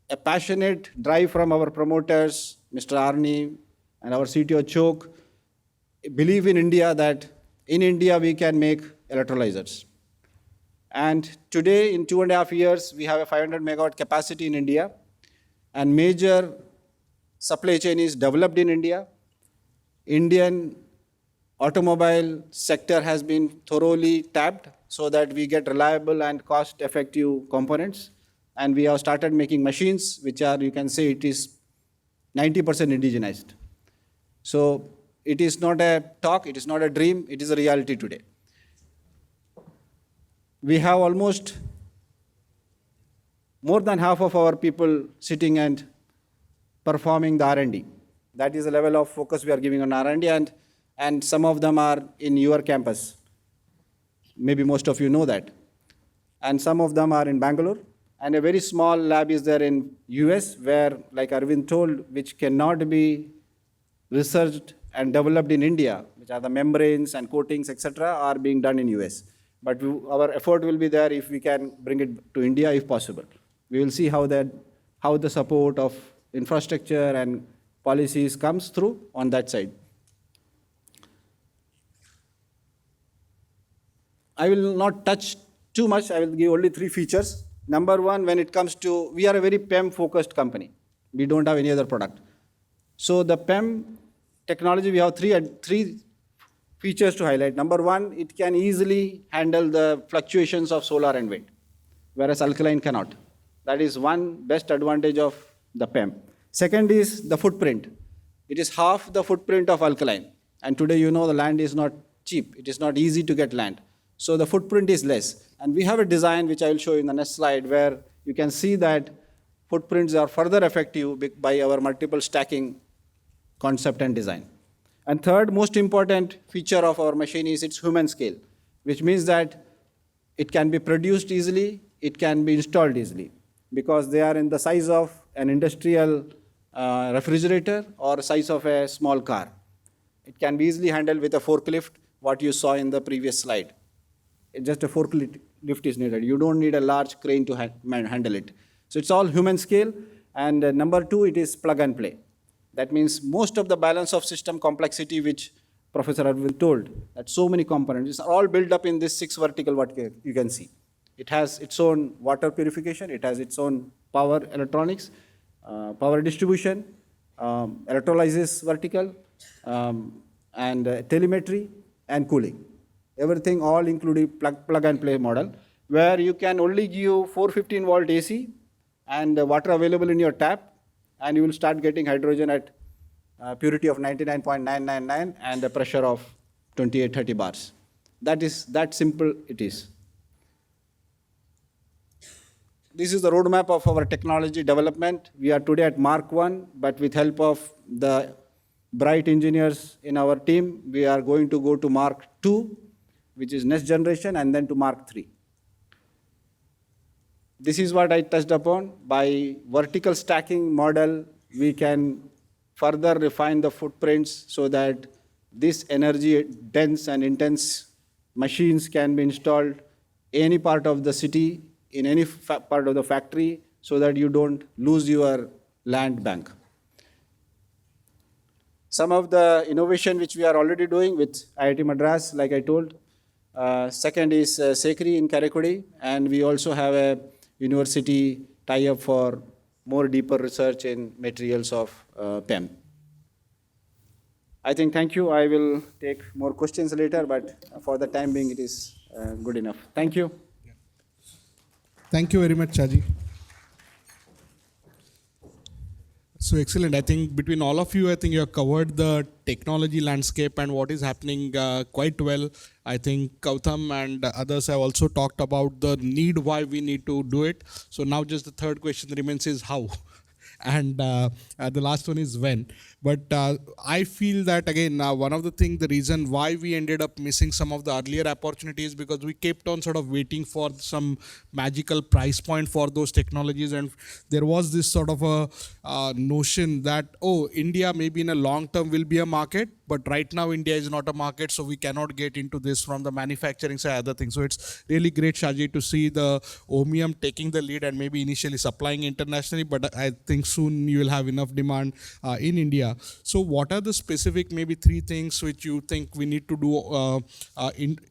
a passionate drive from our promoters, Mr. Arni and our CTO Chok, believe in India that in India we can make electrolyzers. And today, in 2.5 years, we have a 500 megawatt capacity in India, and major supply chain is developed in India. Indian automobile sector has been thoroughly tapped so that we get reliable and cost-effective components. And we have started making machines, which are, you can say, it is 90% indigenized. So it is not a talk, it is not a dream, it is a reality today. We have almost more than half of our people sitting and performing the R&D. That is the level of focus we are giving on R&D, and some of them are in your campus. Maybe most of you know that. And some of them are in Bangalore. And a very small lab is there in US where, like Arvind told, which cannot be researched and developed in India, which are the membranes and coatings, etc., are being done in US. But our effort will be there if we can bring it to India if possible. We will see how the support of infrastructure and policies comes through on that side. I will not touch too much. I will give only 3 features. Number one, when it comes to, we are a very PEM-focused company. We don't have any other product. So the PEM technology, we have three features to highlight. Number one, it can easily handle the fluctuations of solar and wind, whereas alkaline cannot. That is one best advantage of the PEM. Second is the footprint. It is half the footprint of alkaline. And today, you know, the land is not cheap. It is not easy to get land. So the footprint is less. And we have a design, which I will show you in the next slide, where you can see that footprints are further effective by our multiple stacking concept and design. And third most important feature of our machine is its human scale, which means that it can be produced easily, it can be installed easily, because they are in the size of an industrial refrigerator or size of a small car. It can be easily handled with a forklift, what you saw in the previous slide. Just a forklift is needed. You don't need a large crane to handle it. So it's all human scale. And number two, it is plug and play. That means most of the balance of system complexity, which Professor Arvind told, that so many components are all built up in this 6 vertical, what you can see. It has its own water purification, it has its own power electronics, power distribution, electrolysis vertical, and telemetry and cooling. Everything all including plug and play model, where you can only give 415 volt AC and water available in your tap, and you will start getting hydrogen at purity of 99.999 and a pressure of 2830 bars. That simple it is. This is the roadmap of our technology development. We are today at Mark 1, but with help of the bright engineers in our team, we are going to go to Mark 2, which is next generation, and then to Mark 3. This is what I touched upon. By vertical stacking model, we can further refine the footprints so that this energy dense and intense machines can be installed any part of the city, in any part of the factory, so that you don't lose your land bank. Some of the innovation which we are already doing with IIT Madras, like I told. Second is Sekri in Karakudi, and we also have a university tie-up for more deeper research in materials of PEM. I think, thank you. I will take more questions later, but for the time being, it is good enough. Thank you. Thank you very much, Chaji. So excellent. I think between all of you, I think you have covered the technology landscape and what is happening quite well. I think Kautham and others have also talked about the need why we need to do it. So now just the third question remains is how. And the last one is when. But I feel that again, one of the things, the reason why we ended up missing some of the earlier opportunities because we kept on sort of waiting for some magical price point for those technologies, and there was this sort of a notion that India maybe in a long term will be a market, but right now India is not a market, so we cannot get into this from the manufacturing side, other things. So it's really great, Shaji, to see the Omium taking the lead and maybe initially supplying internationally, but I think soon you will have enough demand in India. So what are the specific maybe 3 things which you think we need to do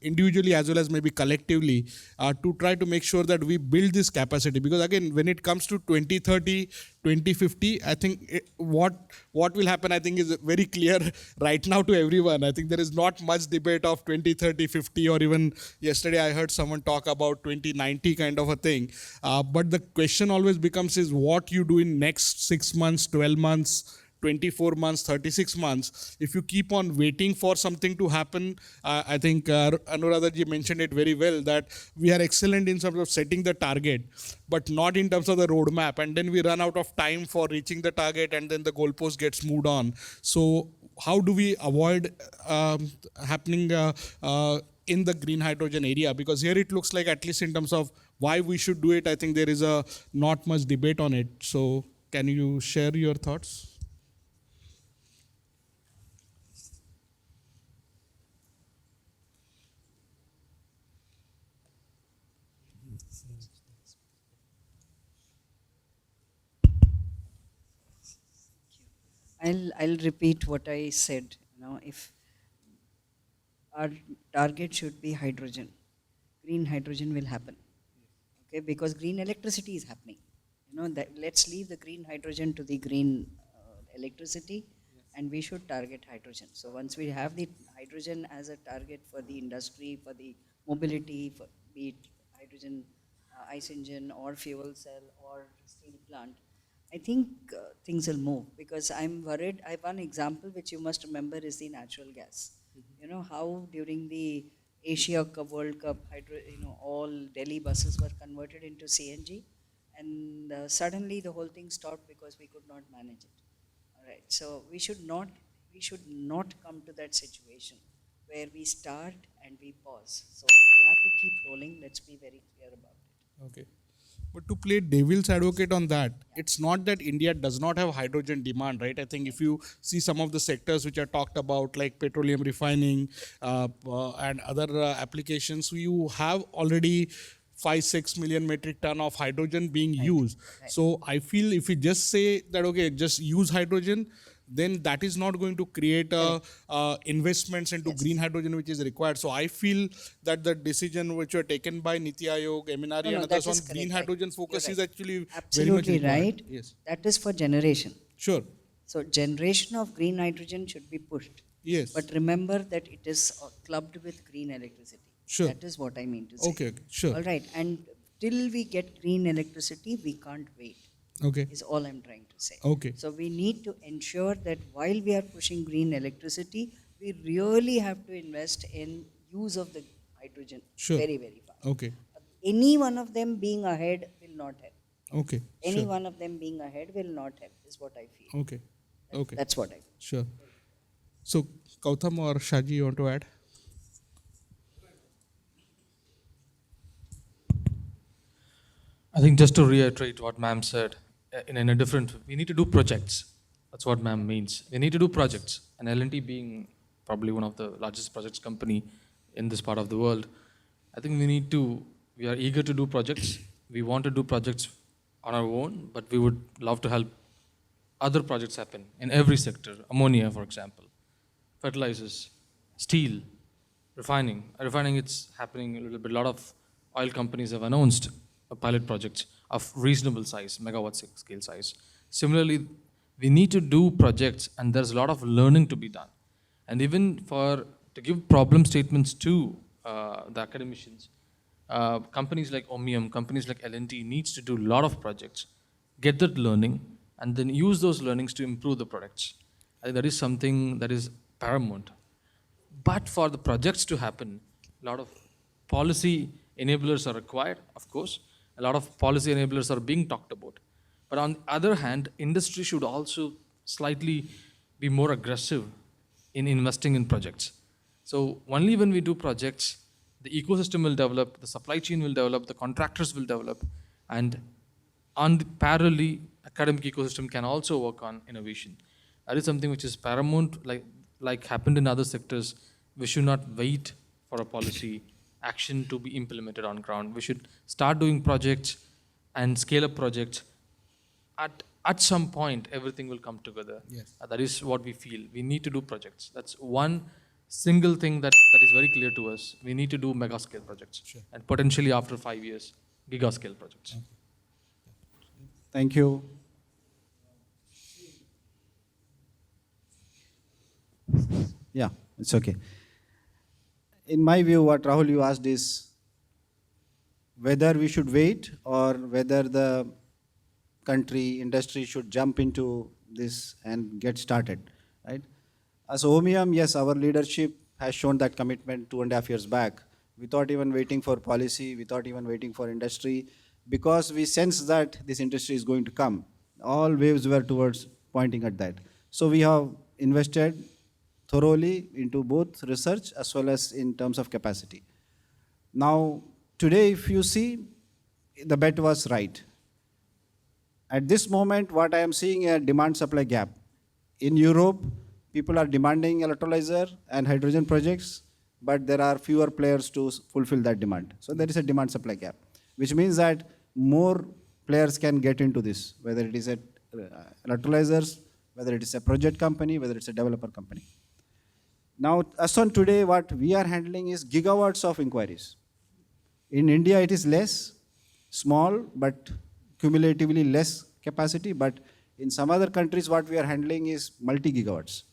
individually as well as maybe collectively to try to make sure that we build this capacity? Because again, when it comes to 2030, 2050, I think what will happen, I think is very clear right now to everyone. I think there is not much debate of 2030, 50, or even yesterday I heard someone talk about 2090 kind of a thing. But the question always becomes is what you do in next 6 months, 12 months, 24 months, 36 months. If you keep on waiting for something to happen, I think Anuradha ji mentioned it very well that we are excellent in terms of setting the target, but not in terms of the roadmap. And then we run out of time for reaching the target and then the goalpost gets moved on. So how do we avoid happening in the green hydrogen area? Because here it looks like, at least in terms of why we should do it, I think there is a not much debate on it. So can you share your thoughts? I'll repeat what I said. If our target should be hydrogen, green hydrogen will happen. Okay, because green electricity is happening. That let's leave the green hydrogen to the green electricity, and we should target hydrogen. So once we have the hydrogen as a target for the industry, for the mobility, for be it hydrogen ice engine or fuel cell or steel plant, I think things will move, because I'm worried. One example which you must remember is the natural gas. How during the Asia Cup, World Cup, all Delhi buses were converted into CNG, and suddenly the whole thing stopped because we could not manage it. All right, so we should not come to that situation where we start and we pause. So if we have to keep rolling, let's be very clear about it. Okay. But to play devil's advocate on that, it's not that India does not have hydrogen demand, right? I think if you see some of the sectors which are talked about, like petroleum refining and other applications, you have already 5-6 million metric ton of hydrogen being used. Right. So I feel if we just say that, okay, just use hydrogen, then that is not going to create investments into green hydrogen which is required. So I feel that the decision which were taken by Niti Aayog, MNRE and others on green hydrogen focus is actually absolutely very much right. Yes. That is for generation. Sure. So generation of green hydrogen should be pushed. Yes. But remember that it is clubbed with green electricity. Sure. That is what I mean to say. Okay, sure. All right. And till we get green electricity, we can't wait. Okay. Is all I'm trying to say. Okay. So we need to ensure that while we are pushing green electricity, we really have to invest in use of the hydrogen very, very fast. Okay. Any one of them being ahead will not help. Okay. Any one of them being ahead will not help, is what I feel. Okay. Okay. That's what I feel. Sure. So Kautham or Shaji, you want to add? I think just to reiterate what ma'am said, in a different, we need to do projects. That's what ma'am means. We need to do projects. And L&T being probably one of the largest projects company in this part of the world, I think we are eager to do projects. We want to do projects on our own, but we would love to help other projects happen in every sector. Ammonia, for example, fertilizers, steel, refining. Refining, it's happening a little bit. A lot of oil companies have announced pilot projects of reasonable size, megawatt scale size. Similarly, we need to do projects, and there's a lot of learning to be done. And even to give problem statements to the academicians, companies like Omnium, companies like L&T needs to do a lot of projects, get that learning, and then use those learnings to improve the products. I think that is something that is paramount. But for the projects to happen, a lot of policy enablers are required, of course. A lot of policy enablers are being talked about. But on the other hand, industry should also slightly be more aggressive in investing in projects. So only when we do projects, the ecosystem will develop, the supply chain will develop, the contractors will develop, and on the parallelly, academic ecosystem can also work on innovation. That is something which is paramount, like happened in other sectors. We should not wait for a policy action to be implemented on ground. We should start doing projects and scale up projects. At some point, everything will come together. Yes. That is what we feel. We need to do projects. That's one single thing that is very clear to us. We need to do mega scale projects. Sure. And potentially after 5 years, giga scale projects. Thank you. Yeah, it's okay. In my view, what Rahul you asked is whether we should wait or whether the country, industry should jump into this and get started, right? As OMIUM, yes, our leadership has shown that commitment 2.5 years back, without even waiting for policy, without even waiting for industry, because we sense that this industry is going to come. All waves were towards pointing at that. So we have invested thoroughly into both research as well as in terms of capacity. Now, today, if you see, the bet was right. At this moment, what I am seeing a demand-supply gap. In Europe, people are demanding electrolyzer and hydrogen projects, but there are fewer players to fulfill that demand. So there is a demand-supply gap, which means that more players can get into this, whether it is a electrolyzers, whether it is a project company, whether it's a developer company. Now, as on today, what we are handling is gigawatts of inquiries. In India, it is less, small, but cumulatively less capacity, but in some other countries, what we are handling is multi-gigawatts.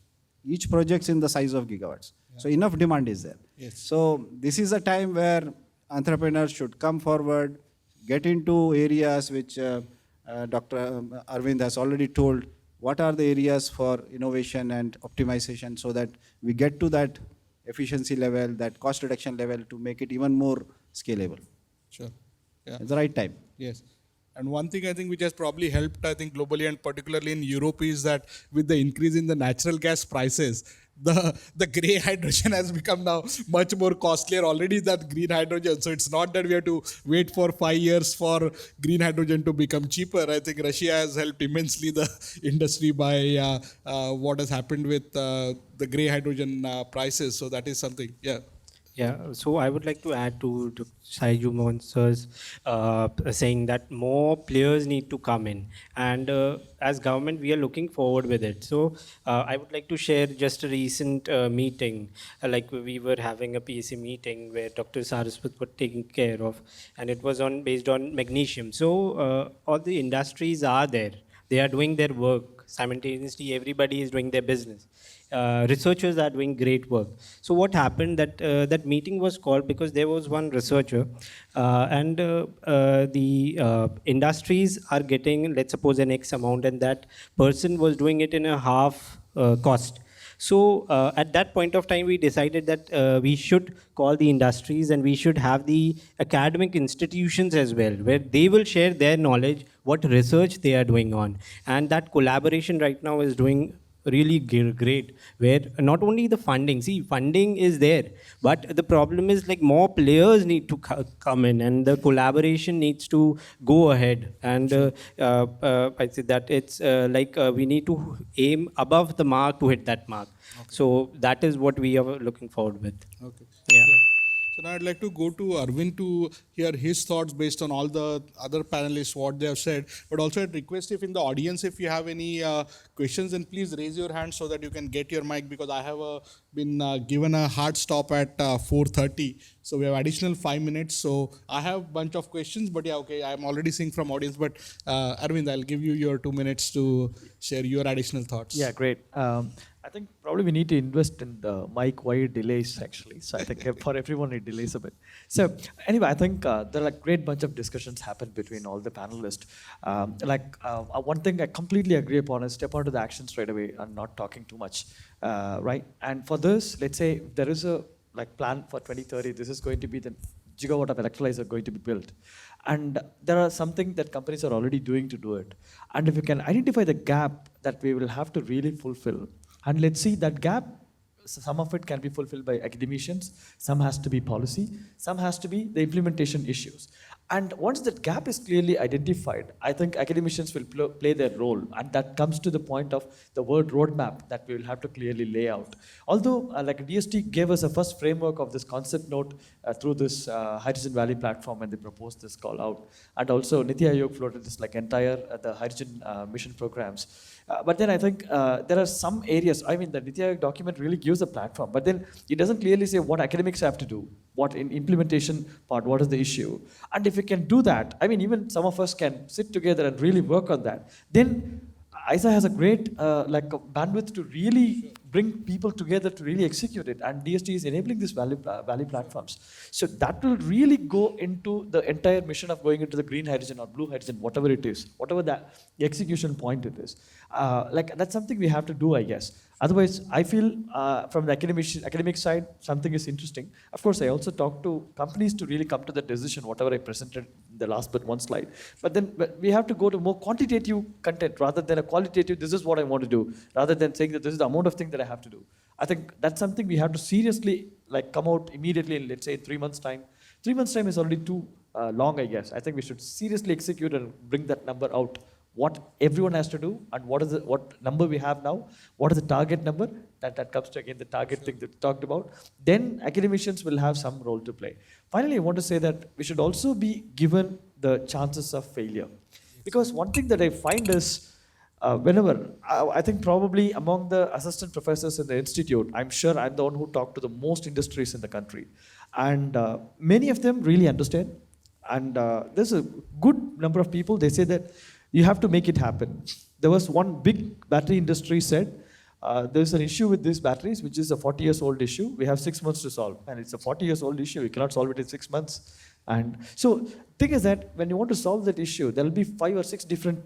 Each project's in the size of gigawatts. Yeah. So enough demand is there. Yes. So this is a time where entrepreneurs should come forward, get into areas which Dr. Arvind has already told. What are the areas for innovation and optimization so that we get to that efficiency level, that cost reduction level to make it even more scalable. Sure. Yeah. It's the right time. Yes. And one thing I think which has probably helped, I think, globally and particularly in Europe is that with the increase in the natural gas prices, the grey hydrogen has become now much more costlier already than green hydrogen. So it's not that we have to wait for 5 years for green hydrogen to become cheaper. I think Russia has helped immensely the industry by what has happened with the grey hydrogen prices. So that is something, yeah. Yeah, so I would like to add to Saiju Mohan sir's saying that more players need to come in, and as government we are looking forward with it. So I would like to share just a recent meeting, like we were having a PSC meeting where Dr. Saraswat was taking care of, and it was based on magnesium. So all the industries are there. They are doing their work simultaneously. Everybody is doing their business. Researchers are doing great work. So what happened that that meeting was called because there was one researcher and the industries are getting, let's suppose, an X amount, and that person was doing it in a half cost. So at that point of time, we decided that we should call the industries and we should have the academic institutions as well, where they will share their knowledge, what research they are doing on. And that collaboration right now is doing really great, where not only the funding, see, funding is there, but the problem is like more players need to come in and the collaboration needs to go ahead. And I say that it's we need to aim above the mark to hit that mark. Okay. So that is what we are looking forward with. Okay. Yeah. So now I'd like to go to Arvind to hear his thoughts based on all the other panelists, what they have said. But also I'd request if in the audience, if you have any questions, then please raise your hand so that you can get your mic, because I have been given a hard stop at 4:30. So we have additional 5 minutes. So I have a bunch of questions, but yeah, okay, I'm already seeing from audience. But Arvind, I'll give you your 2 minutes to share your additional thoughts. Yeah, great. I think probably we need to invest in the mic wire delays actually. So I think for everyone it delays a bit. So anyway, I think there are a great bunch of discussions happened between all the panelists. One thing I completely agree upon is step onto the action straight away and not talking too much, right? And for this, let's say there is a plan for 2030. This is going to be the gigawatt of electrolyzer going to be built. And there are something that companies are already doing to do it. And if you can identify the gap that we will have to really fulfill, and let's see that gap, some of it can be fulfilled by academicians, some has to be policy, some has to be the implementation issues. And once that gap is clearly identified, I think academicians will play their role. And that comes to the point of the word roadmap that we will have to clearly lay out. Although like DST gave us a first framework of this concept note through this Hydrogen Valley platform when they proposed this call out. And also Niti Aayog floated this entire the hydrogen mission programs. But then I think there are some areas, I mean the Niti Aayog document really gives a platform, but then it doesn't clearly say what academics have to do, what in implementation part, what is the issue. And if we can do that, I mean even some of us can sit together and really work on that, then ISA has a great bandwidth to really bring people together to really execute it, and DST is enabling these valley platforms. So that will really go into the entire mission of going into the green hydrogen or blue hydrogen, whatever it is, whatever the execution point it is. That's something we have to do, I guess. Otherwise, I feel from the academic side, something is interesting. Of course, I also talk to companies to really come to the decision, whatever I presented in the last but one slide. But then we have to go to more quantitative content rather than a qualitative, this is what I want to do, rather than saying that this is the amount of thing that I have to do. I think that's something we have to seriously come out immediately in, let's say, 3 months' time. 3 months' time is already too long, I guess. I think we should seriously execute and bring that number out. What everyone has to do, and what number we have now, what is the target number, that comes to again the target thing that we talked about. Then academicians will have some role to play. Finally, I want to say that we should also be given the chances of failure. Because one thing that I find is, I think probably among the assistant professors in the institute, I'm sure I'm the one who talked to the most industries in the country. And many of them really understand. And there's a good number of people, they say that you have to make it happen. There was one big battery industry said, there's an issue with these batteries, which is a 40 years old issue. We have 6 months to solve. And it's a 40 years old issue. We cannot solve it in 6 months. And so thing is that when you want to solve that issue, there'll be 5 or 6 different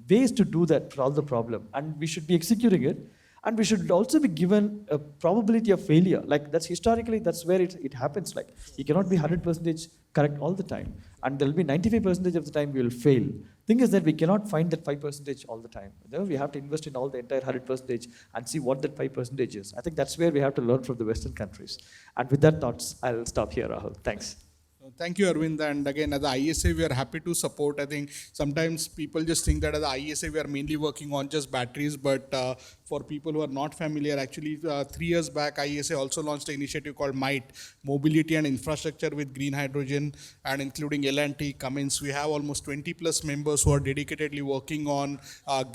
ways to do that, to solve the problem. And we should be executing it. And we should also be given a probability of failure. That's historically, that's where it happens. You cannot be 100% correct all the time. And there'll be 95% of the time we will fail. Thing is that we cannot find that 5% all the time. We have to invest in all the entire 100% and see what that 5% is. I think that's where we have to learn from the Western countries. And with that thoughts, I'll stop here, Rahul. Thanks. Thank you, Arvind. And again, as the ISA, we are happy to support. I think sometimes people just think that as the ISA, we are mainly working on just batteries. But for people who are not familiar, actually, 3 years back, ISA also launched an initiative called MIGHT, Mobility and Infrastructure with Green Hydrogen, and including L&T, Cummins. We have almost 20 plus members who are dedicatedly working on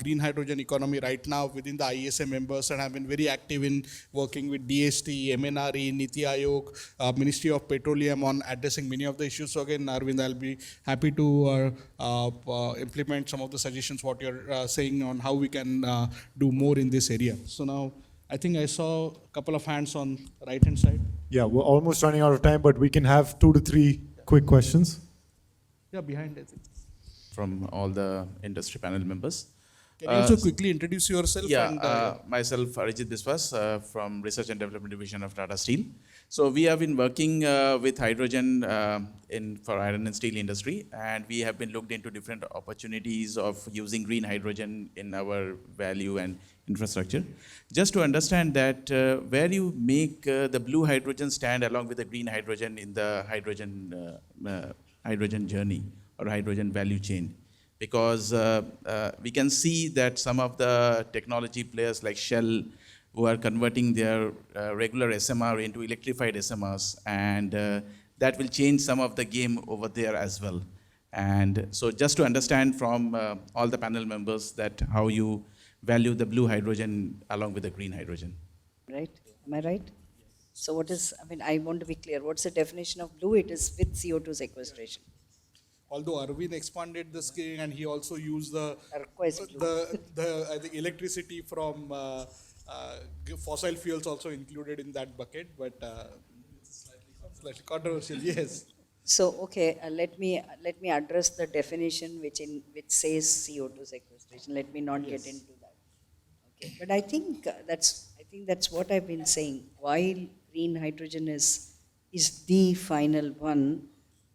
green hydrogen economy right now within the ISA members, and have been very active in working with DST, MNRE, Niti Aayog, Ministry of Petroleum on addressing many of the issues. So again, Arvind, I'll be happy to implement some of the suggestions what you're saying on how we can do more in this area. So now, I think I saw a couple of hands on right hand side. Yeah, we're almost running out of time, but we can have 2 to 3 quick questions. Yeah, behind, I think. From all the industry panel members. Can you also quickly introduce yourself? Yeah, myself, Arijit Biswas, from Research and Development Division of Tata Steel. So we have been working with hydrogen for iron and steel industry, and we have been looked into different opportunities of using green hydrogen in our value and infrastructure. Just to understand that where you make the blue hydrogen stand along with the green hydrogen in the hydrogen journey or hydrogen value chain. Because we can see that some of the technology players like Shell, who are converting their regular SMR into electrified SMRs, and that will change some of the game over there as well. And so just to understand from all the panel members that how you value the blue hydrogen along with the green hydrogen. Right? Am I right? So what is, I want to be clear, what's the definition of blue? It is with CO2 sequestration. Although Arvind expanded the scale and he also used the I think electricity from fossil fuels also included in that bucket, but it's slightly controversial. Yes. So, okay, let me address the definition which says CO2 sequestration. Let me not get into that. Okay, but I think that's what I've been saying. While green hydrogen is the final one,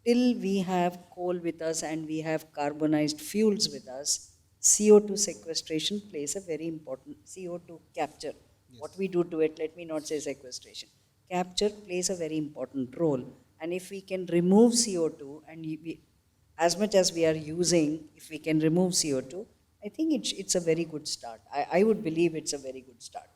till we have coal with us and we have carbonized fuels with us, CO2 sequestration plays a very important CO2 capture. What we do to it, let me not say sequestration. Capture plays a very important role. And if we can remove CO2 and as much as we are using, if we can remove CO2, I think it's a very good start. I would believe it's a very good start.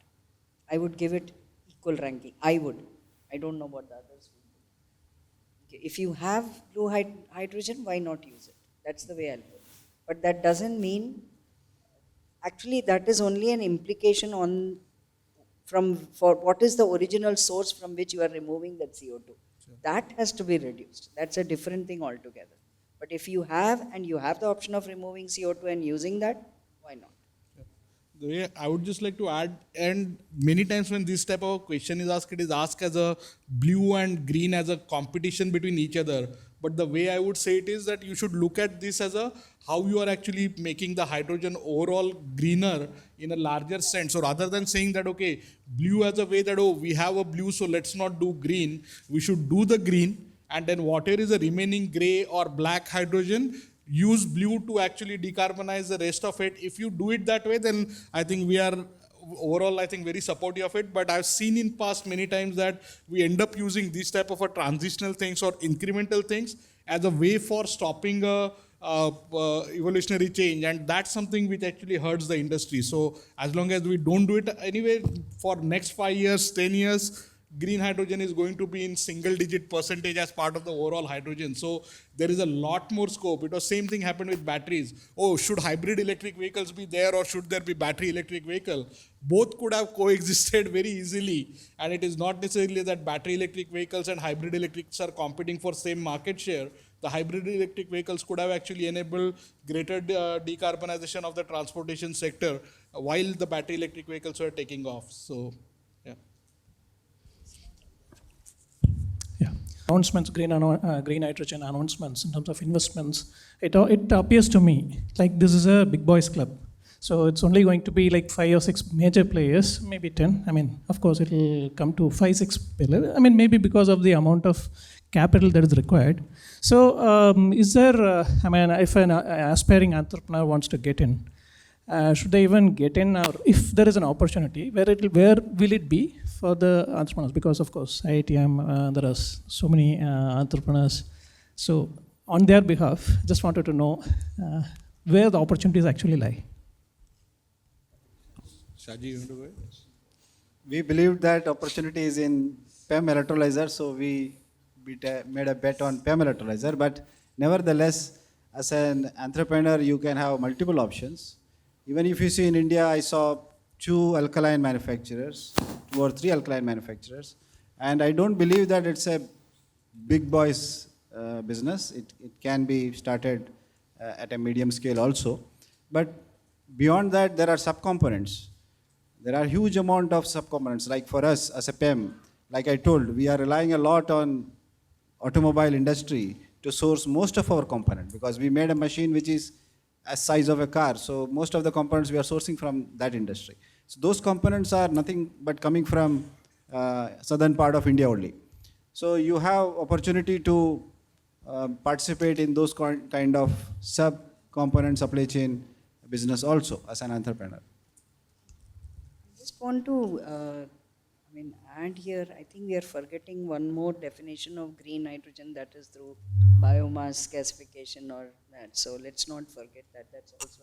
I would give it equal ranking. I would. I don't know what the others would do. Okay, if you have blue hydrogen, why not use it? That's the way I'll put it. But that doesn't mean, actually, that is only an implication for what is the original source from which you are removing that CO2. That has to be reduced. That's a different thing altogether. But if you have the option of removing CO2 and using that, why not? The way I would just like to add, and many times when this type of question is asked, it is asked as a blue and green as a competition between each other. But the way I would say it is that you should look at this as a how you are actually making the hydrogen overall greener in a larger sense. So rather than saying that, okay, blue as a way that, oh, we have a blue, so let's not do green, we should do the green, and then whatever is the remaining gray or black hydrogen, use blue to actually decarbonize the rest of it. If you do it that way, then I think we are overall, I think, very supportive of it. But I've seen in past many times that we end up using these type of a transitional things or incremental things as a way for stopping a evolutionary change, and that's something which actually hurts the industry. So as long as we don't do it anyway, for next 5 years, 10 years, green hydrogen is going to be in single digit percentage as part of the overall hydrogen. So there is a lot more scope. It was same thing happened with batteries. Oh, should hybrid electric vehicles be there or should there be battery electric vehicle? Both could have coexisted very easily. And it is not necessarily that battery electric vehicles and hybrid electrics are competing for same market share. The hybrid electric vehicles could have actually enabled greater decarbonization of the transportation sector while the battery electric vehicles were taking off. So, yeah. Yeah. Announcements, green hydrogen announcements in terms of investments, it appears to me like this is a big boys club. So it's only going to be like 5 or 6 major players, maybe 10. I mean, of course, it will come to 5, 6 pillars. I mean, maybe because of the amount of capital that is required. So is there, if an aspiring entrepreneur wants to get in, should they even get in, or if there is an opportunity, where will it be for the entrepreneurs? Because of course, IITM, there are so many entrepreneurs. So on their behalf, just wanted to know where the opportunities actually lie. Shaji, you want to go ahead? We believed that opportunity is in PEM electrolyzer, so we made a bet on PEM electrolyzer. But nevertheless, as an entrepreneur, you can have multiple options. Even if you see in India, I saw 2 alkaline manufacturers, 2 or 3 alkaline manufacturers, and I don't believe that it's a big boys business. It can be started at a medium scale also. But beyond that, there are subcomponents. There are huge amount of subcomponents. Like for us as a PEM, like I told, we are relying a lot on automobile industry to source most of our component, because we made a machine which is as size of a car. So most of the components we are sourcing from that industry. So those components are nothing but coming from southern part of India only. So you have opportunity to participate in those kind of sub-component supply chain business also as an entrepreneur. I just want to add here, I think we are forgetting one more definition of green hydrogen, that is through biomass gasification or that. So let's not forget that. That's also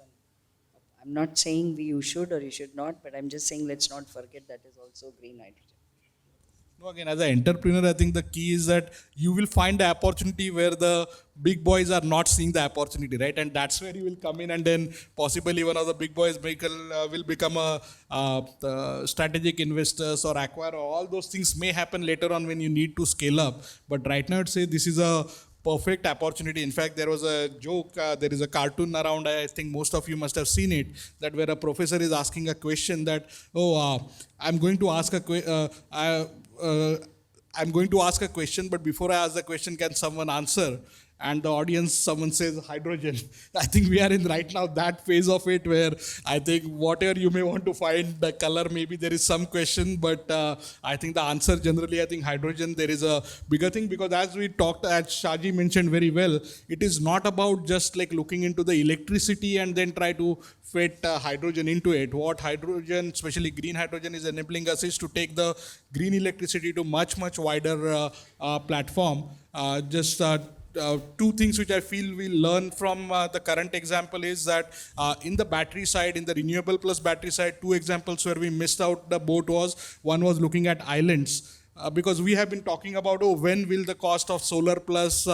I'm not saying you should or you should not, but I'm just saying let's not forget that is also green hydrogen. No, again, as an entrepreneur, I think the key is that you will find the opportunity where the big boys are not seeing the opportunity, right? And that's where you will come in, and then possibly one of the big boys will become a strategic investors or acquire. All those things may happen later on when you need to scale up. But right now, I'd say this is a perfect opportunity. In fact, there was a joke, there is a cartoon around, I think most of you must have seen it, that where a professor is asking a question that, I'm going to ask a I'm going to ask a question, but before I ask the question, can someone answer? And the audience, someone says hydrogen. I think we are in right now that phase of it where I think whatever you may want to find, the color, maybe there is some question, but I think the answer generally, I think hydrogen, there is a bigger thing, because as we talked, as Shaji mentioned very well, it is not about just like looking into the electricity and then try to fit hydrogen into it. What hydrogen, especially green hydrogen, is enabling us is to take the green electricity to much wider platform. Two things which I feel we learn from the current example is that in the battery side, in the renewable plus battery side, two examples where we missed out the boat was, one was looking at islands. Because we have been talking about, when will the cost of solar plus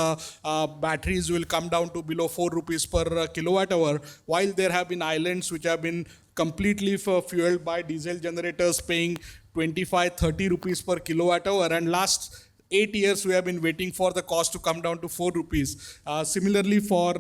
batteries will come down to below 4 rupees per kilowatt hour, while there have been islands which have been completely fueled by diesel generators paying 25-30 rupees per kilowatt hour, and last 8 years we have been waiting for the cost to come down to 4 rupees. Similarly, for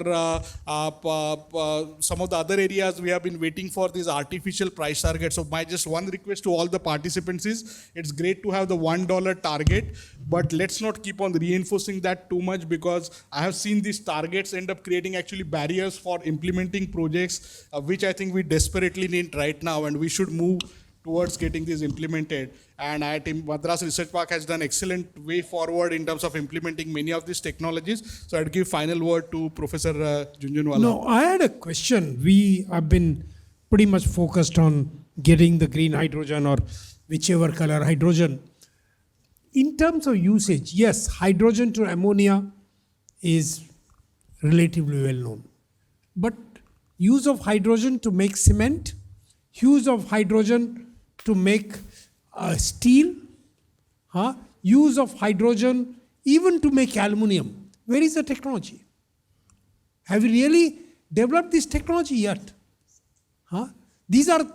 some of the other areas, we have been waiting for these artificial price targets. So my just one request to all the participants is, it's great to have the $1 target, but let's not keep on reinforcing that too much, because I have seen these targets end up creating actually barriers for implementing projects, which I think we desperately need right now, and we should move towards getting this implemented. And IIT Madras Research Park has done excellent way forward in terms of implementing many of these technologies. So I'd give final word to Professor Junjunwala. No, I had a question. We have been pretty much focused on getting the green hydrogen or whichever color hydrogen. In terms of usage, yes, hydrogen to ammonia is relatively well known. But use of hydrogen to make cement, use of hydrogen to make steel, use of hydrogen even to make aluminum. Where is the technology? Have we really developed this technology yet? These are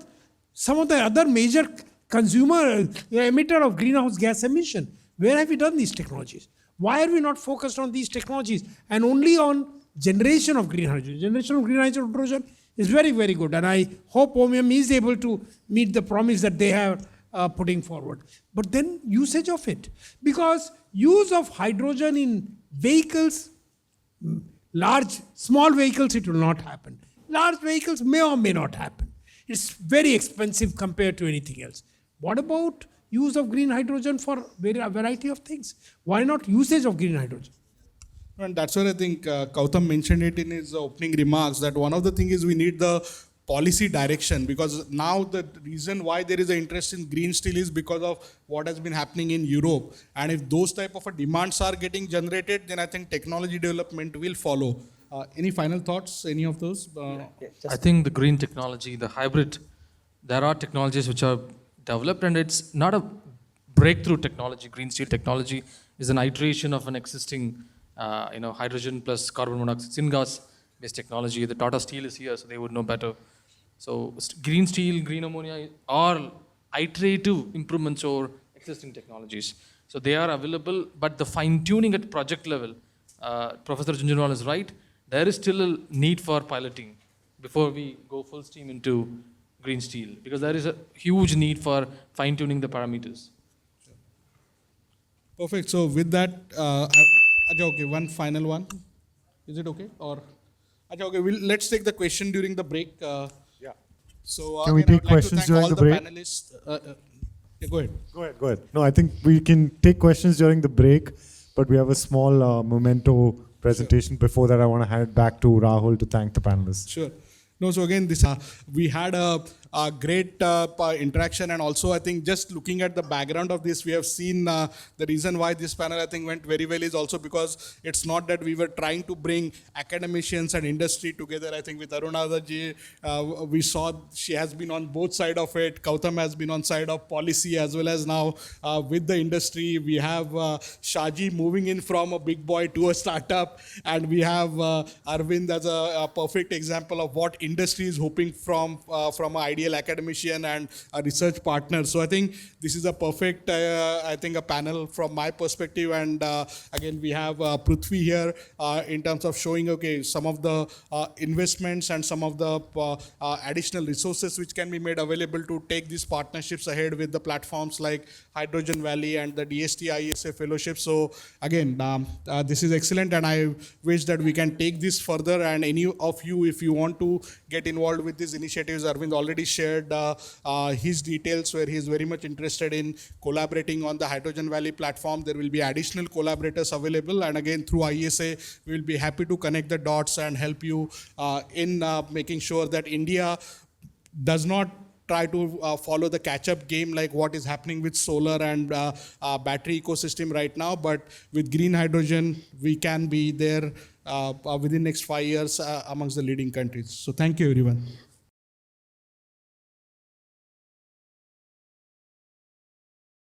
some of the other major emitter of greenhouse gas emission. Where have we done these technologies? Why are we not focused on these technologies and only on generation of green hydrogen? Generation of green hydrogen is very, very good. And I hope OMM is able to meet the promise that they have putting forward. But then usage of it. Because use of hydrogen in vehicles, small vehicles, it will not happen. Large vehicles may or may not happen. It's very expensive compared to anything else. What about use of green hydrogen for a variety of things? Why not usage of green hydrogen? And that's what I think Kautam mentioned it in his opening remarks, that one of the things is we need the policy direction, because now the reason why there is an interest in green steel is because of what has been happening in Europe. And if those type of demands are getting generated, then I think technology development will follow. Any final thoughts, any of those? I think the green technology, the hybrid, there are technologies which are developed, and it's not a breakthrough technology. Green steel technology is an iteration of an existing hydrogen plus carbon monoxide syngas based technology. The Tata Steel is here, so they would know better. So green steel, green ammonia are iterative improvements over existing technologies. So they are available, but the fine tuning at project level, Professor Junjunwala is right, there is still a need for piloting before we go full steam into green steel, because there is a huge need for fine tuning the parameters. Perfect. So with that, okay, one final one. Is it okay? Or okay, let's take the question during the break. Yeah. So can we take questions during the break? Panelists. Yeah, go ahead. Go ahead. No, I think we can take questions during the break, but we have a small memento presentation. Before that, I want to hand it back to Rahul to thank the panelists. Sure. No, so again, we had a great interaction, and also I think just looking at the background of this, we have seen the reason why this panel I think went very well is also because it's not that we were trying to bring academicians and industry together. I think with Arunadaji, we saw she has been on both sides of it. Kautam has been on side of policy as well as now with the industry. We have Shaji moving in from a big boy to a startup, and we have Arvind as a perfect example of what industry is hoping from an ideal academician and a research partner. So I think this is a perfect, I think, a panel from my perspective. And again, we have Prithvi here in terms of showing, okay, some of the investments and some of the additional resources which can be made available to take these partnerships ahead with the platforms like Hydrogen Valley and the DST ISA fellowship. So again, this is excellent, and I wish that we can take this further. And any of you, if you want to get involved with these initiatives, Arvind already shared his details where he is very much interested in collaborating on the Hydrogen Valley platform. There will be additional collaborators available, and again through ISA, we will be happy to connect the dots and help you in making sure that India does not try to follow the catch-up game like what is happening with solar and battery ecosystem right now. But with green hydrogen, we can be there within next 5 years amongst the leading countries. So thank you, everyone.